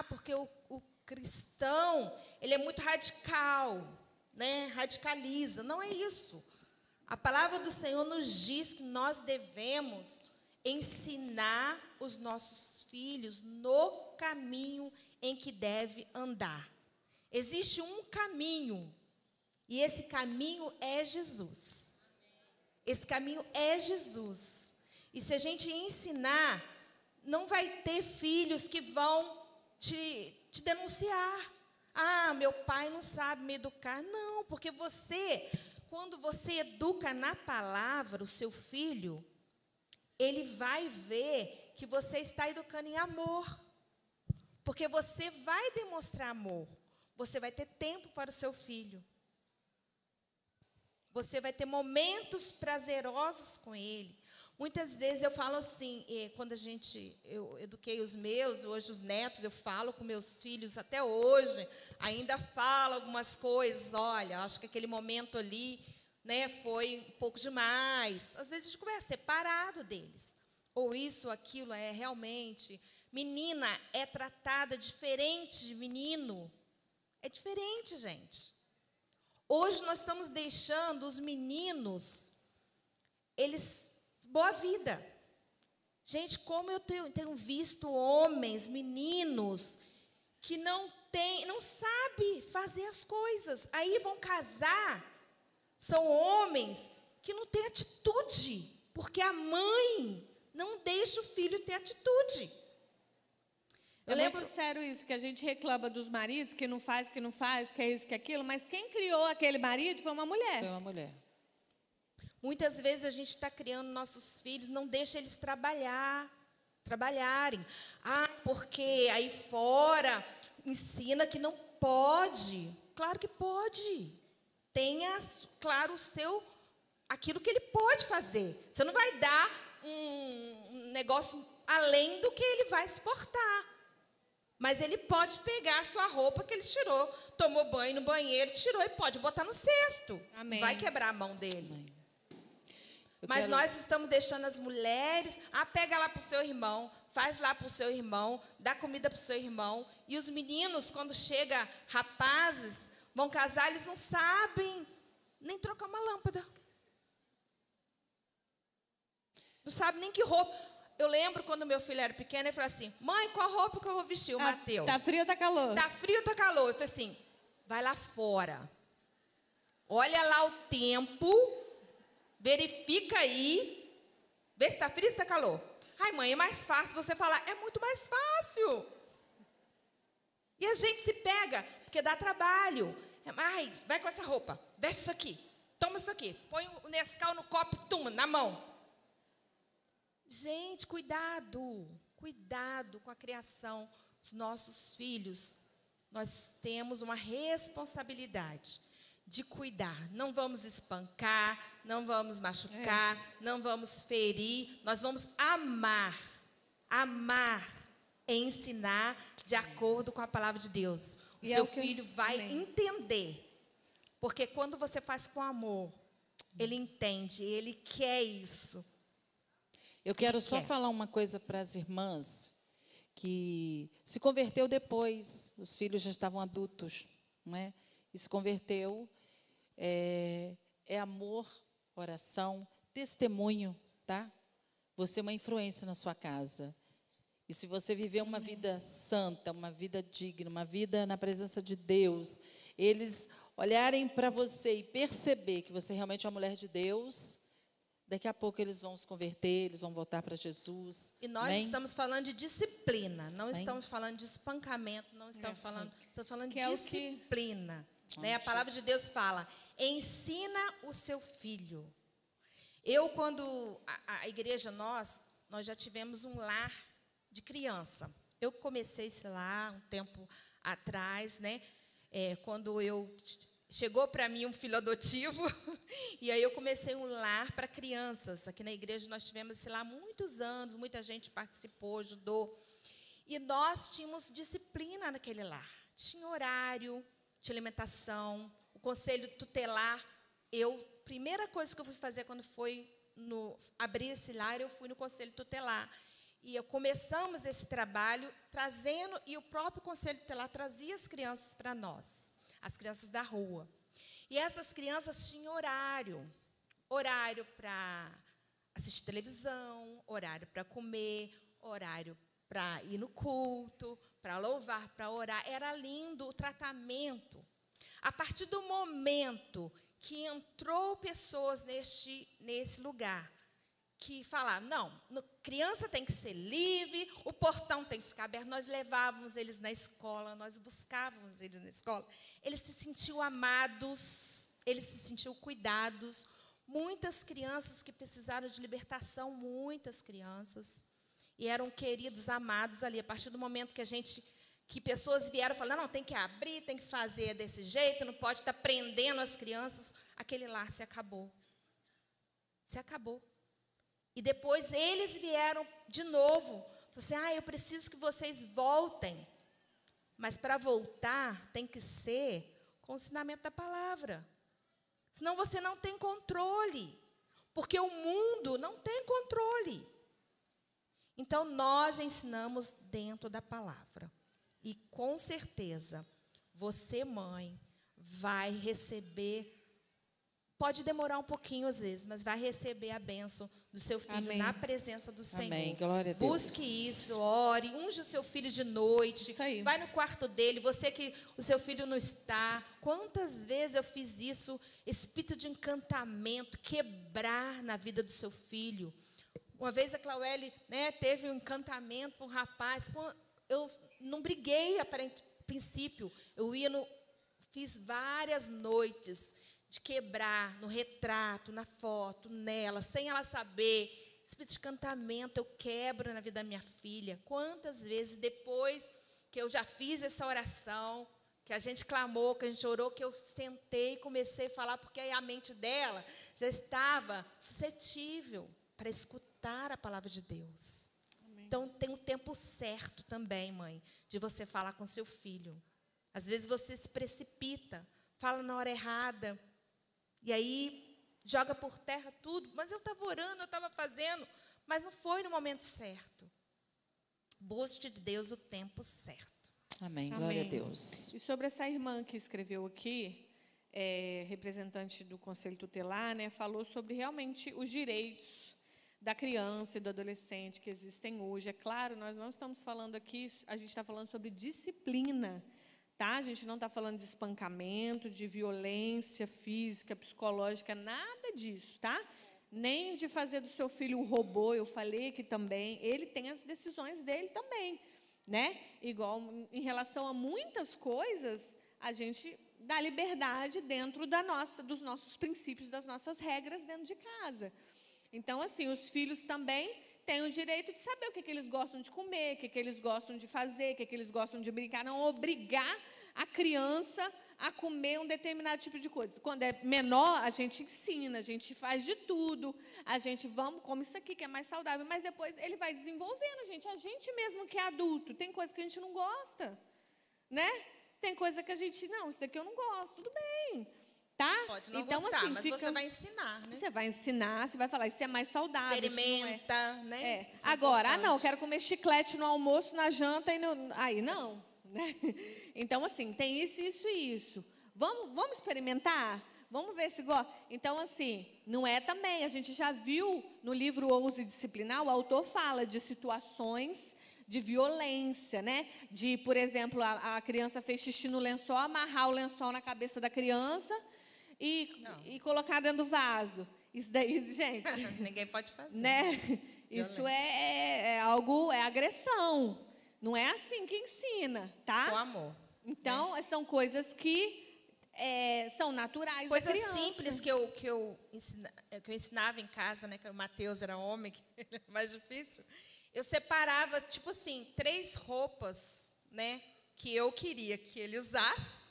porque o cristão, ele é muito radical, né, radicaliza. Não é isso. A palavra do Senhor nos diz que nós devemos ensinar os nossos filhos no caminho em que deve andar. Existe um caminho, e esse caminho é Jesus. Esse caminho é Jesus. E se a gente ensinar, não vai ter filhos que vão te denunciar. Ah, meu pai não sabe me educar. Não, porque quando você educa na palavra o seu filho, ele vai ver que você está educando em amor. Porque você vai demonstrar amor. Você vai ter tempo para o seu filho. Você vai ter momentos prazerosos com ele. Muitas vezes eu falo assim, quando eu eduquei os meus, hoje os netos, eu falo com meus filhos até hoje, ainda falo algumas coisas, olha, acho que aquele momento ali, né, foi um pouco demais. Às vezes a gente começa separado deles. Ou isso, aquilo, realmente... Menina é tratada diferente de menino. É diferente, gente. Hoje nós estamos deixando os meninos, eles... Boa vida. Gente, como eu tenho visto homens, meninos, que não sabem fazer as coisas. Aí vão casar, são homens que não têm atitude, porque a mãe não deixa o filho ter atitude. Eu lembro sério isso, que a gente reclama dos maridos, que não faz, que é isso, que é aquilo, mas quem criou aquele marido foi uma mulher. Foi uma mulher. Muitas vezes a gente está criando nossos filhos, não deixa eles trabalharem. Porque aí fora ensina que não pode. Claro que pode. Tenha, claro, aquilo que ele pode fazer. Você não vai dar um negócio além do que ele vai suportar. Mas ele pode pegar a sua roupa que ele tirou, tomou banho no banheiro, tirou e pode botar no cesto. Amém. Vai quebrar a mão dele. Amém. Mas nós estamos deixando as mulheres, pega lá para o seu irmão, faz lá para o seu irmão, dá comida para o seu irmão. E os meninos, quando chega rapazes, vão casar, eles não sabem nem trocar uma lâmpada. Não sabem nem que roupa. Eu lembro quando meu filho era pequeno, ele falou assim, mãe, qual roupa que eu vou vestir? O Mateus. Tá frio ou tá calor? Tá frio ou tá calor? Eu falei assim, vai lá fora. Olha lá o tempo... Verifica aí, vê se está frio ou se está calor. Ai, mãe, é mais fácil você falar. É muito mais fácil. E a gente se pega, porque dá trabalho. Ai, vai com essa roupa, veste isso aqui, toma isso aqui. Põe o Nescau no copo, toma, na mão. Gente, cuidado com a criação dos nossos filhos. Nós temos uma responsabilidade de cuidar. Não vamos espancar, não vamos machucar, não vamos ferir. Nós vamos amar e ensinar de acordo com a palavra de Deus. O E é seu o que- filho vai Amém. entender. Porque quando você faz com amor, ele entende, ele quer isso. Eu quero Ele só quer. falar uma coisa para as irmãs que se converteu depois, os filhos já estavam adultos, não é? E se converteu, é amor, oração, testemunho, tá? Você é uma influência na sua casa. E se você viver uma vida santa, uma vida digna, uma vida na presença de Deus, eles olharem para você e perceber que você realmente é uma mulher de Deus, daqui a pouco eles vão se converter, eles vão voltar para Jesus. E nós Amém? estamos falando de disciplina, não Amém. estamos falando de espancamento, não estamos falando de Que é o que- disciplina. Amém, Né? A palavra de Deus fala, ensina o seu filho. Quando a igreja, nós já tivemos um lar de criança. Eu comecei esse lar um tempo atrás, né? Quando chegou para mim um filho adotivo, e aí eu comecei um lar para crianças. Aqui na igreja nós tivemos esse lar há muitos anos, muita gente participou, ajudou. E nós tínhamos disciplina naquele lar. Tinha horário, tinha alimentação, o conselho tutelar. Primeira coisa que eu fui fazer quando abrir esse lar, eu fui no conselho tutelar. E começamos esse trabalho trazendo, e o próprio conselho tutelar trazia as crianças para nós, as crianças da rua. E essas crianças tinham horário para assistir televisão, horário para comer, horário para ir no culto, para louvar, para orar. Era lindo o tratamento. A partir do momento que entrou pessoas nesse lugar, que falavam, não, criança tem que ser livre, o portão tem que ficar aberto. Nós levávamos eles na escola, nós buscávamos eles na escola. Eles se sentiam amados, eles se sentiam cuidados. Muitas crianças que precisaram de libertação, muitas crianças, e eram queridos, amados ali. A partir do momento que pessoas vieram falando, não, tem que abrir, tem que fazer desse jeito, não pode estar prendendo as crianças, aquele lar se acabou. Se acabou. E depois eles vieram de novo. Falaram assim, eu preciso que vocês voltem. Mas para voltar, tem que ser com o ensinamento da palavra. Senão você não tem controle. Porque o mundo não tem controle. Então, nós ensinamos dentro da palavra. E, com certeza, você, mãe, vai receber. Pode demorar um pouquinho às vezes, mas vai receber a bênção do seu filho. Amém. Na presença do Senhor. Amém. Glória a Deus. Busque isso, ore, unge o seu filho de noite. Isso aí. Vai no quarto dele, você que o seu filho não está. Quantas vezes eu fiz isso, espírito de encantamento, quebrar na vida do seu filho. Uma vez a Claueli, teve um encantamento com um rapaz. Eu não briguei a princípio. Fiz várias noites de quebrar no retrato, na foto, nela, sem ela saber. Espírito de encantamento eu quebro na vida da minha filha. Quantas vezes depois que eu já fiz essa oração, que a gente clamou, que a gente orou, que eu sentei e comecei a falar, porque aí a mente dela já estava suscetível para escutar a palavra de Deus. Amém. Então, tem um tempo certo também, mãe, de você falar com seu filho. Às vezes você se precipita, fala na hora errada, e aí joga por terra tudo. Mas eu estava orando, eu estava fazendo, mas não foi no momento certo. Busque de Deus o tempo certo. Amém. Glória a Deus. E sobre essa irmã que escreveu aqui, representante do Conselho Tutelar, falou sobre realmente os direitos da criança e do adolescente que existem hoje. É claro, nós não estamos falando aqui, a gente está falando sobre disciplina. Tá? A gente não está falando de espancamento, de violência física, psicológica, nada disso, tá? Nem de fazer do seu filho um robô, eu falei aqui também, ele tem as decisões dele também, né? Igual em relação a muitas coisas, a gente dá liberdade dentro dos nossos princípios, das nossas regras dentro de casa. Então, assim, os filhos também têm o direito de saber o que eles gostam de comer, o que eles gostam de fazer, o que eles gostam de brincar. Não obrigar a criança a comer um determinado tipo de coisa. Quando é menor, a gente ensina, a gente faz de tudo, a gente come isso aqui que é mais saudável, mas depois ele vai desenvolvendo, a gente mesmo que é adulto, tem coisa que a gente não gosta, né? Tem coisa que a gente, não, isso daqui eu não gosto, tudo bem, tá? Pode não então, gostar, assim, mas você vai ensinar, né? Você vai ensinar, você vai falar, isso é mais saudável. Experimenta, né? Isso é Agora, importante. não, quero comer chiclete no almoço, na janta, aí não. Né? Então, assim, tem isso, isso e isso. Vamos experimentar? Vamos ver se gosta. Então, assim, não é também. A gente já viu no livro Ouse Disciplinar, o autor fala de situações de violência, né? De, por exemplo, a criança fez xixi no lençol, amarrar o lençol na cabeça da criança e colocar dentro do vaso. Isso daí, gente... Ninguém pode fazer. Né? Isso é algo, é agressão. Não é assim que ensina, tá? Com amor. Então, são coisas que são naturais da Coisas criança. simples que eu ensinava em casa, né? Que o Mateus era homem, que é mais difícil. Eu separava, tipo assim, 3 roupas, né? Que eu queria que ele usasse,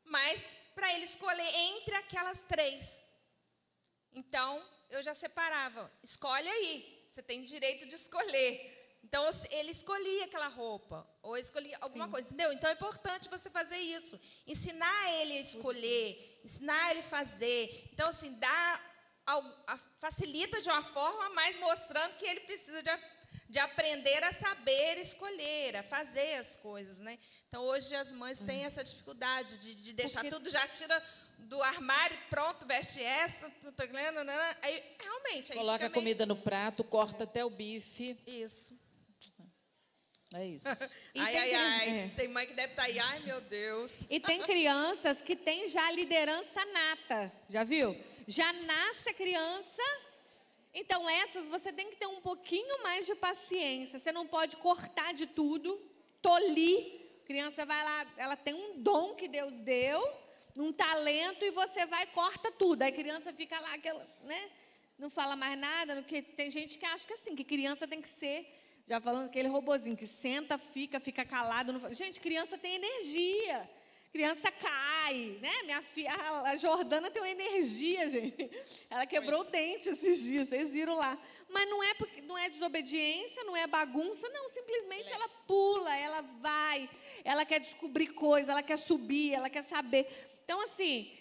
mas para ele escolher entre aquelas 3. Então, eu já separava. Escolhe aí. Você tem direito de escolher. Então, ele escolhia aquela roupa. Ou escolhia alguma coisa. Entendeu? Então, é importante você fazer isso. Ensinar ele a escolher. Ensinar ele a fazer. Então, assim, facilita de uma forma, mas mostrando que ele precisa de aprender a saber escolher, a fazer as coisas, né? Então, hoje as mães têm essa dificuldade de deixar tudo, já tira do armário, pronto, veste essa, aí realmente... Aí coloca a comida no prato, corta até o bife. Isso. É isso. Tem mãe que deve estar aí, ai, meu Deus. E tem crianças que têm já liderança nata, já viu? Já nasce a criança... Então, essas você tem que ter um pouquinho mais de paciência. Você não pode cortar de tudo, tolir. A criança vai lá, ela tem um dom que Deus deu, um talento, e você vai e corta tudo. Aí a criança fica lá, né? Não fala mais nada. Tem gente que acha que assim, que criança tem que ser, já falando aquele robozinho, que senta, fica calado. Não fala. Gente, criança tem energia. Criança cai, né? Minha filha, a Jordana tem uma energia, gente. Ela quebrou o dente esses dias, vocês viram lá. Mas não é desobediência, não é bagunça, não. Simplesmente ela pula, ela vai, ela quer descobrir coisas, ela quer subir, ela quer saber. Então, assim,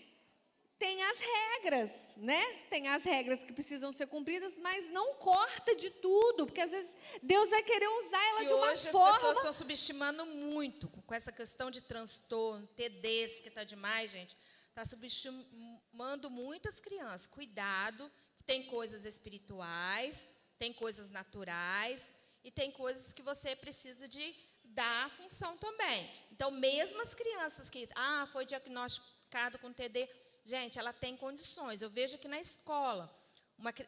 tem as regras, né? Tem as regras que precisam ser cumpridas, mas não corta de tudo, porque às vezes Deus vai querer usar ela de uma forma... hoje as pessoas estão subestimando muito com essa questão de transtorno, TDs, que está demais, gente. Está subestimando muitas crianças. Cuidado, que tem coisas espirituais, tem coisas naturais e tem coisas que você precisa de dar função também. Então, mesmo as crianças que foi diagnosticado com TD... Gente, ela tem condições. Eu vejo que na escola,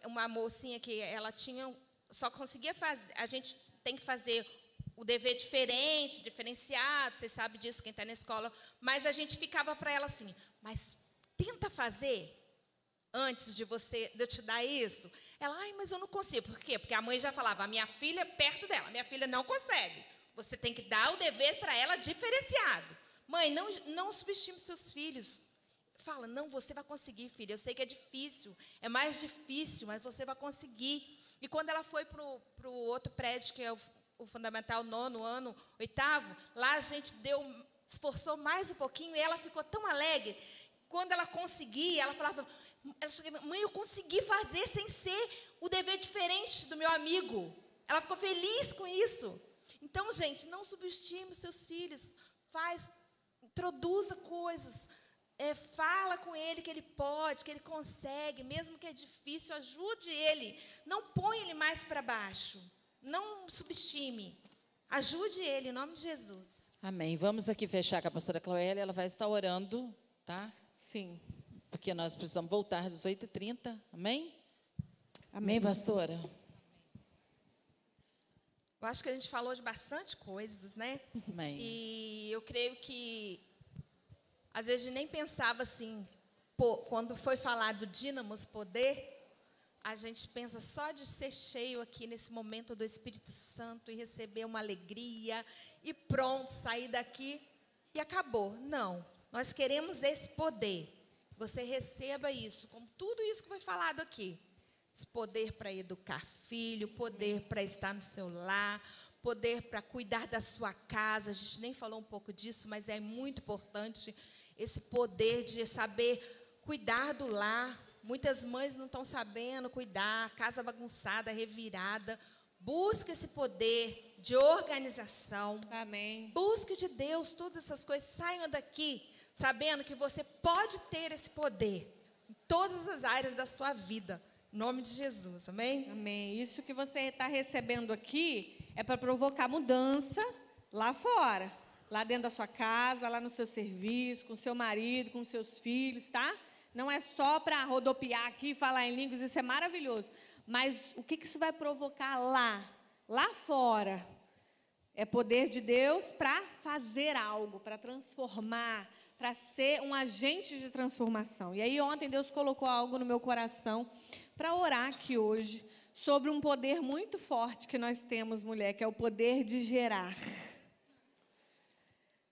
uma mocinha que ela só conseguia fazer... A gente tem que fazer o dever diferenciado, vocês sabem disso, quem está na escola. Mas a gente ficava para ela assim, mas tenta fazer antes de eu te dar isso. Ela, mas eu não consigo. Por quê? Porque a mãe já falava, a minha filha perto dela, minha filha não consegue. Você tem que dar o dever para ela diferenciado. Mãe, não subestime seus filhos. Fala, não, você vai conseguir, filha. Eu sei que é difícil, é mais difícil, mas você vai conseguir. E quando ela foi para o outro prédio, que é o fundamental 9º ano, 8º, lá a gente esforçou mais um pouquinho e ela ficou tão alegre. Quando ela conseguia, ela falava, mãe, eu consegui fazer sem ser o dever diferente do meu amigo. Ela ficou feliz com isso. Então, gente, não subestime os seus filhos. Introduza coisas. Fala com ele que ele pode, que ele consegue, mesmo que é difícil, ajude ele. Não põe ele mais para baixo. Não subestime. Ajude ele, em nome de Jesus. Amém. Vamos aqui fechar com a pastora Cloélia. Ela vai estar orando, tá? Sim. Porque nós precisamos voltar às 8h30. Amém? Amém, pastora? Eu acho que a gente falou de bastante coisas, né? Amém. E eu creio que às vezes a gente nem pensava assim, quando foi falado dínamos, poder, a gente pensa só de ser cheio aqui nesse momento do Espírito Santo e receber uma alegria e pronto, sair daqui e acabou. Não, nós queremos esse poder. Você receba isso, como tudo isso que foi falado aqui. Esse poder para educar filho, poder para estar no seu lar, poder para cuidar da sua casa. A gente nem falou um pouco disso, mas é muito importante esse poder de saber cuidar do lar. Muitas mães não estão sabendo cuidar, casa bagunçada, revirada. Busque esse poder de organização. Amém. Busque de Deus todas essas coisas. Saiam daqui sabendo que você pode ter esse poder em todas as áreas da sua vida. Em nome de Jesus, amém? Amém. Isso que você está recebendo aqui é para provocar mudança lá fora. Lá dentro da sua casa, lá no seu serviço, com o seu marido, com os seus filhos, tá? Não é só para rodopiar aqui e falar em línguas, isso é maravilhoso. Mas o que isso vai provocar lá fora? É poder de Deus para fazer algo, para transformar, para ser um agente de transformação. E aí ontem Deus colocou algo no meu coração para orar aqui hoje sobre um poder muito forte que nós temos, mulher, que é o poder de gerar.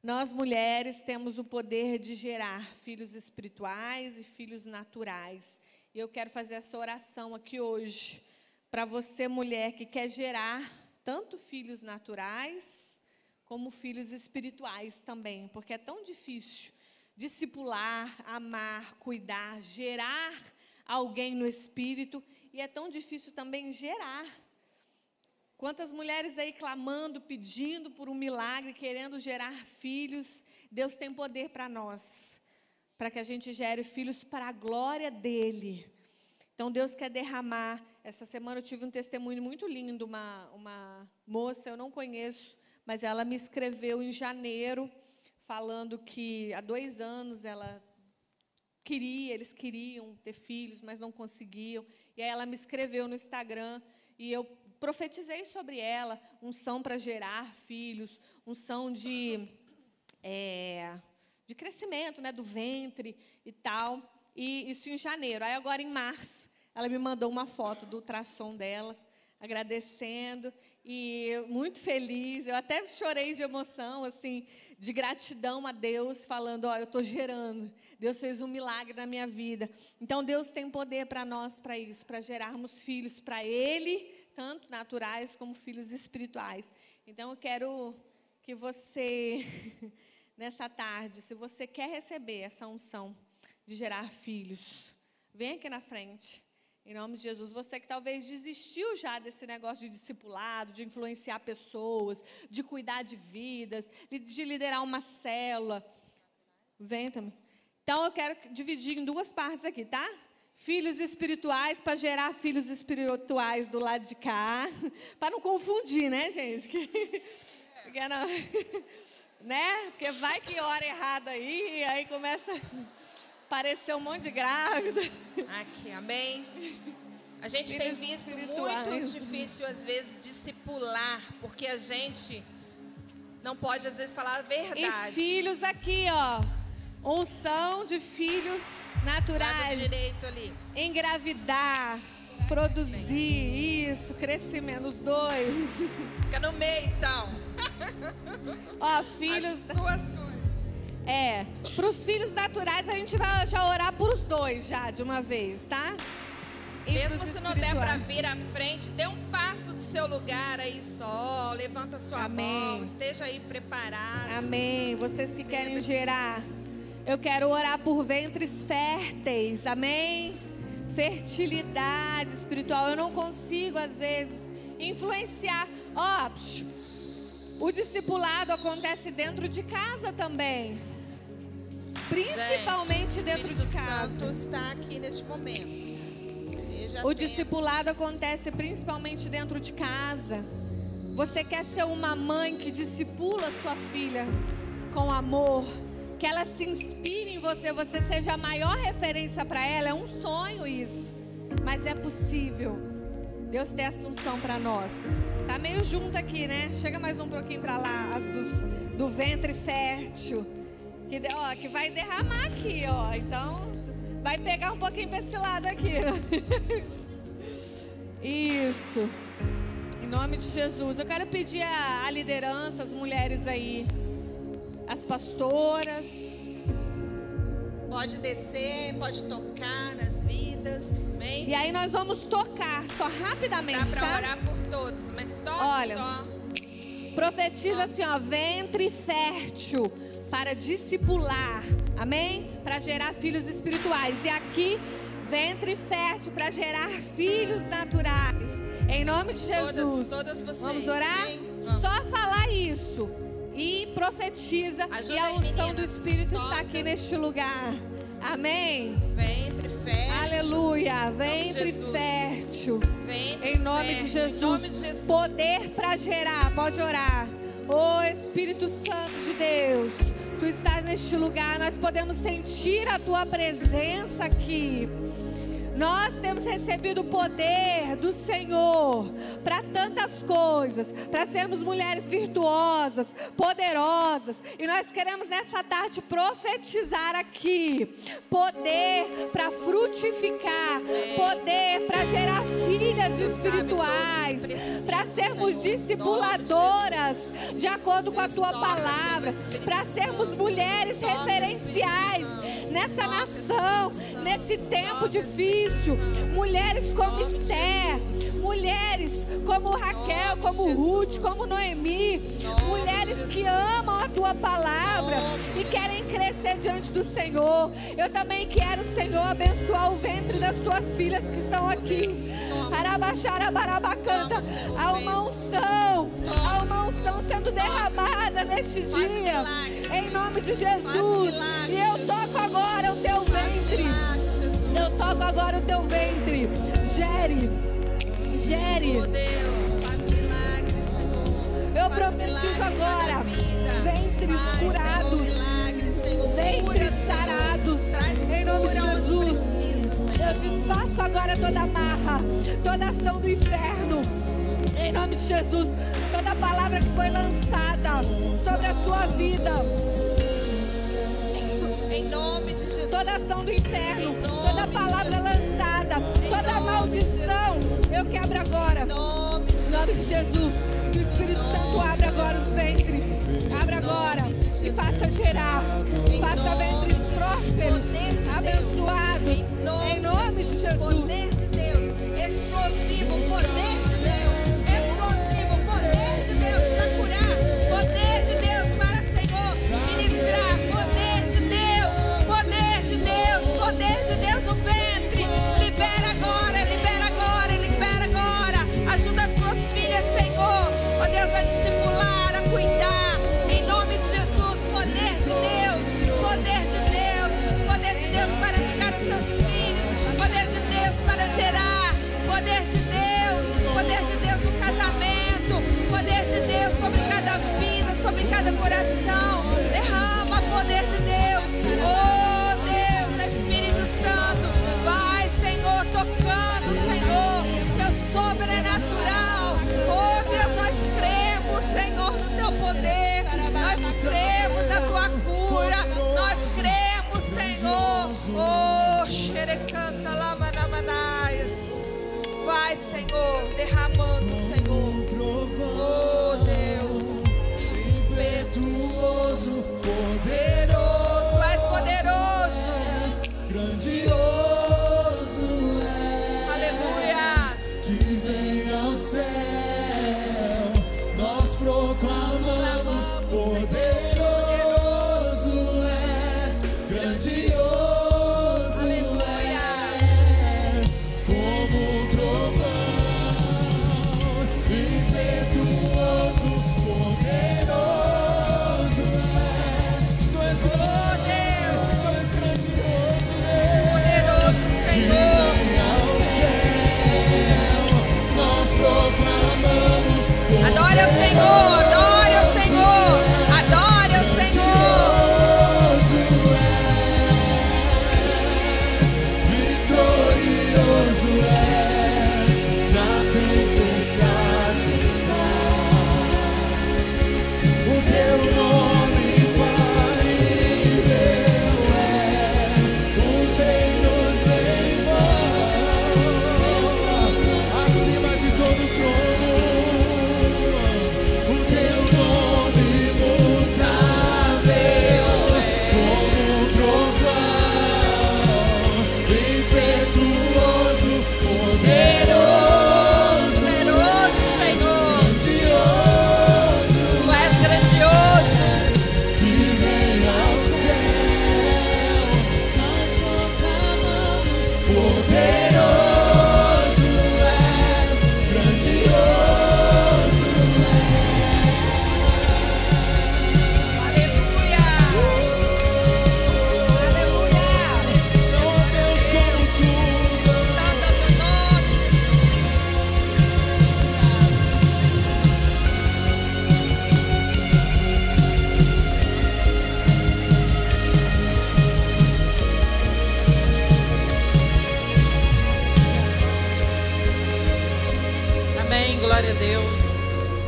Nós, mulheres, temos o poder de gerar filhos espirituais e filhos naturais. E eu quero fazer essa oração aqui hoje para você, mulher, que quer gerar tanto filhos naturais como filhos espirituais também, porque é tão difícil discipular, amar, cuidar, gerar alguém no espírito, e é tão difícil também gerar. Quantas mulheres aí clamando, pedindo por um milagre, querendo gerar filhos. Deus tem poder para nós, para que a gente gere filhos para a glória dEle. Então Deus quer derramar. Essa semana eu tive um testemunho muito lindo, uma moça, eu não conheço, mas ela me escreveu em janeiro, falando que há 2 anos eles queriam ter filhos, mas não conseguiam. E aí ela me escreveu no Instagram, e eu profetizei sobre ela, unção para gerar filhos, unção de crescimento, né, do ventre e tal. E isso em janeiro. Aí agora em março, ela me mandou uma foto do ultrassom dela, agradecendo e muito feliz. Eu até chorei de emoção, assim, de gratidão a Deus, falando, eu estou gerando. Deus fez um milagre na minha vida. Então Deus tem poder para nós, para isso, para gerarmos filhos para Ele, tanto naturais como filhos espirituais. Então eu quero que você, nessa tarde, se você quer receber essa unção de gerar filhos, vem aqui na frente, em nome de Jesus. Você que talvez desistiu já desse negócio de discipulado, de influenciar pessoas, de cuidar de vidas, de liderar uma célula, vem também. Então eu quero dividir em 2 partes aqui, tá? Filhos espirituais, para gerar filhos espirituais do lado de cá, para não confundir, né, gente? Porque não, né? Porque vai que hora errada aí, e aí começa a aparecer um monte de grávida. Aqui, amém? A gente tem visto muito difícil, às vezes, discipular, porque a gente não pode, às vezes, falar a verdade. E filhos aqui, ó, unção de filhos naturais. Lado direito ali. Engravidar, produzir, isso, crescimento, os 2. Fica no meio, então. Ó, filhos... As 2 coisas. Para os filhos naturais, a gente vai já orar por os 2 já, de uma vez, tá? Mesmo se não der para vir à frente, dê um passo do seu lugar aí só, levanta a sua mão, esteja aí preparado. Amém. Vocês que querem gerar, eu quero orar por ventres férteis, amém? Fertilidade espiritual. Eu não consigo, às vezes, influenciar. O discipulado acontece dentro de casa também. Principalmente gente, dentro de casa. O Espírito Santo está aqui neste momento. O discipulado acontece principalmente dentro de casa. Você quer ser uma mãe que discipula sua filha com amor, que ela se inspire em você, você seja a maior referência para ela. É um sonho isso, mas é possível. Deus tem essa unção para nós. Tá meio junto aqui, né? Chega mais um pouquinho para lá, as do ventre fértil, que vai derramar aqui, ó. Então, vai pegar um pouquinho para esse lado aqui. Isso. Em nome de Jesus. Eu quero pedir a liderança, as mulheres aí, as pastoras. Pode descer, pode tocar nas vidas. Amém? E aí nós vamos tocar, só rapidamente, dá para orar por todos, mas toque só. Profetiza assim, ó, ventre fértil para discipular, amém? Para gerar filhos espirituais. E aqui, ventre fértil para gerar filhos naturais. Em nome de Jesus. Todas vocês. Vamos orar? Vamos. Só falar isso. E profetiza. Ajuda e a aí, unção meninas. do Espírito Toca. está aqui neste lugar. Amém? Ventre fértil. Aleluia. de Ventre Jesus. fértil. Ventre Em nome de fértil. Jesus. Em nome de Jesus. Poder para gerar. Pode orar. Ô Espírito Santo de Deus, Tu estás neste lugar. Nós podemos sentir a Tua presença aqui. Nós temos recebido o poder do Senhor para tantas coisas, para sermos mulheres virtuosas, poderosas. E nós queremos nessa tarde profetizar aqui poder para frutificar, poder para gerar filhas espirituais, para sermos discipuladoras de acordo com a Tua palavra, para sermos mulheres referenciais nessa nação, nesse tempo difícil. Mulheres como Esther, mulheres como Raquel, como Ruth, como Noemi, mulheres que amam a Tua palavra e querem crescer diante do Senhor. Eu também quero, Senhor, abençoar o ventre das Tuas filhas que estão aqui. Arabaxarabarabacanta. Há uma unção sendo derramada neste dia, em nome de Jesus. E eu toco agora o Teu ventre. Eu toco agora o Teu ventre. Gere. Oh Deus, faz um milagre, Senhor. Eu Faz um profetizo milagre em cada agora vida. ventres Faz, curados, Senhor, milagre, Senhor. Cura, ventres Senhor. sarados, Traz em nome de cura onde Jesus. precisa, Senhor. Eu desfaço agora toda amarra, toda ação do inferno, em nome de Jesus. Toda palavra que foi lançada sobre a sua vida, Em nome de Jesus. toda ação do inferno, Em nome toda de palavra Jesus. lançada, Em toda nome de maldição, eu quebro agora. Em nome de Em nome de Jesus, que o Espírito Santo abra agora os ventres, abra agora e faça gerar, faça ventres prósperos, abençoados, em nome de Jesus. Poder de Deus, explosivo, poder de Deus, explosivo, poder de Deus para curar, poder de Deus para, Senhor, ministrar, poder de Deus, poder de Deus, poder de Deus no ventre. Libera agora, libera agora, libera agora. Ajuda as suas filhas, Senhor, ó Deus, a discipular, a cuidar, em nome de Jesus. Poder de Deus, poder de Deus, poder de Deus para educar os seus filhos, poder de Deus para gerar, poder de Deus no casamento, poder de Deus sobre cada vida, sobre cada coração. Derrama poder de Deus, oh Deus, Espírito Santo, vai, Senhor, tocando, Senhor, Teu sobrenatural. Oh Deus, nós cremos, Senhor, no Teu poder, nós cremos na Tua cura, nós cremos, Senhor. Oh, xerecanta lamanamanais. Vai, Senhor, derramando, Senhor. Oh, Deus, impetuoso, poderoso, Tu és poderoso, grandioso é, aleluia. que vem ao céu, nós proclamamos, poderoso és, grandioso Aleluia. és, como um trovão, impetuoso, poderoso és, Tu és Oh, Deus, grandioso, poderoso, Senhor. nós proclamamos, Adore ao Senhor, adore ao Senhor, adore ao Senhor. vitorioso és, na tempestade estás, o Teu nome falível é, os reinos em vão, acima de todo trono, o Teu Deus.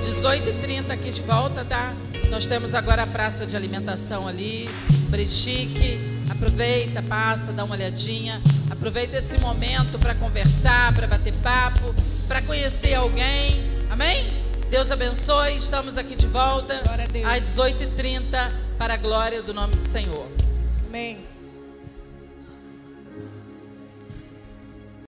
18h30 aqui de volta, tá? Nós temos agora a praça de alimentação ali, Brechique. Aproveita, passa, dá uma olhadinha. Aproveita esse momento para conversar, para bater papo, para conhecer alguém. Amém? Deus abençoe. Estamos aqui de volta Glória a Deus. às 18h30 para a glória do nome do Senhor. Amém.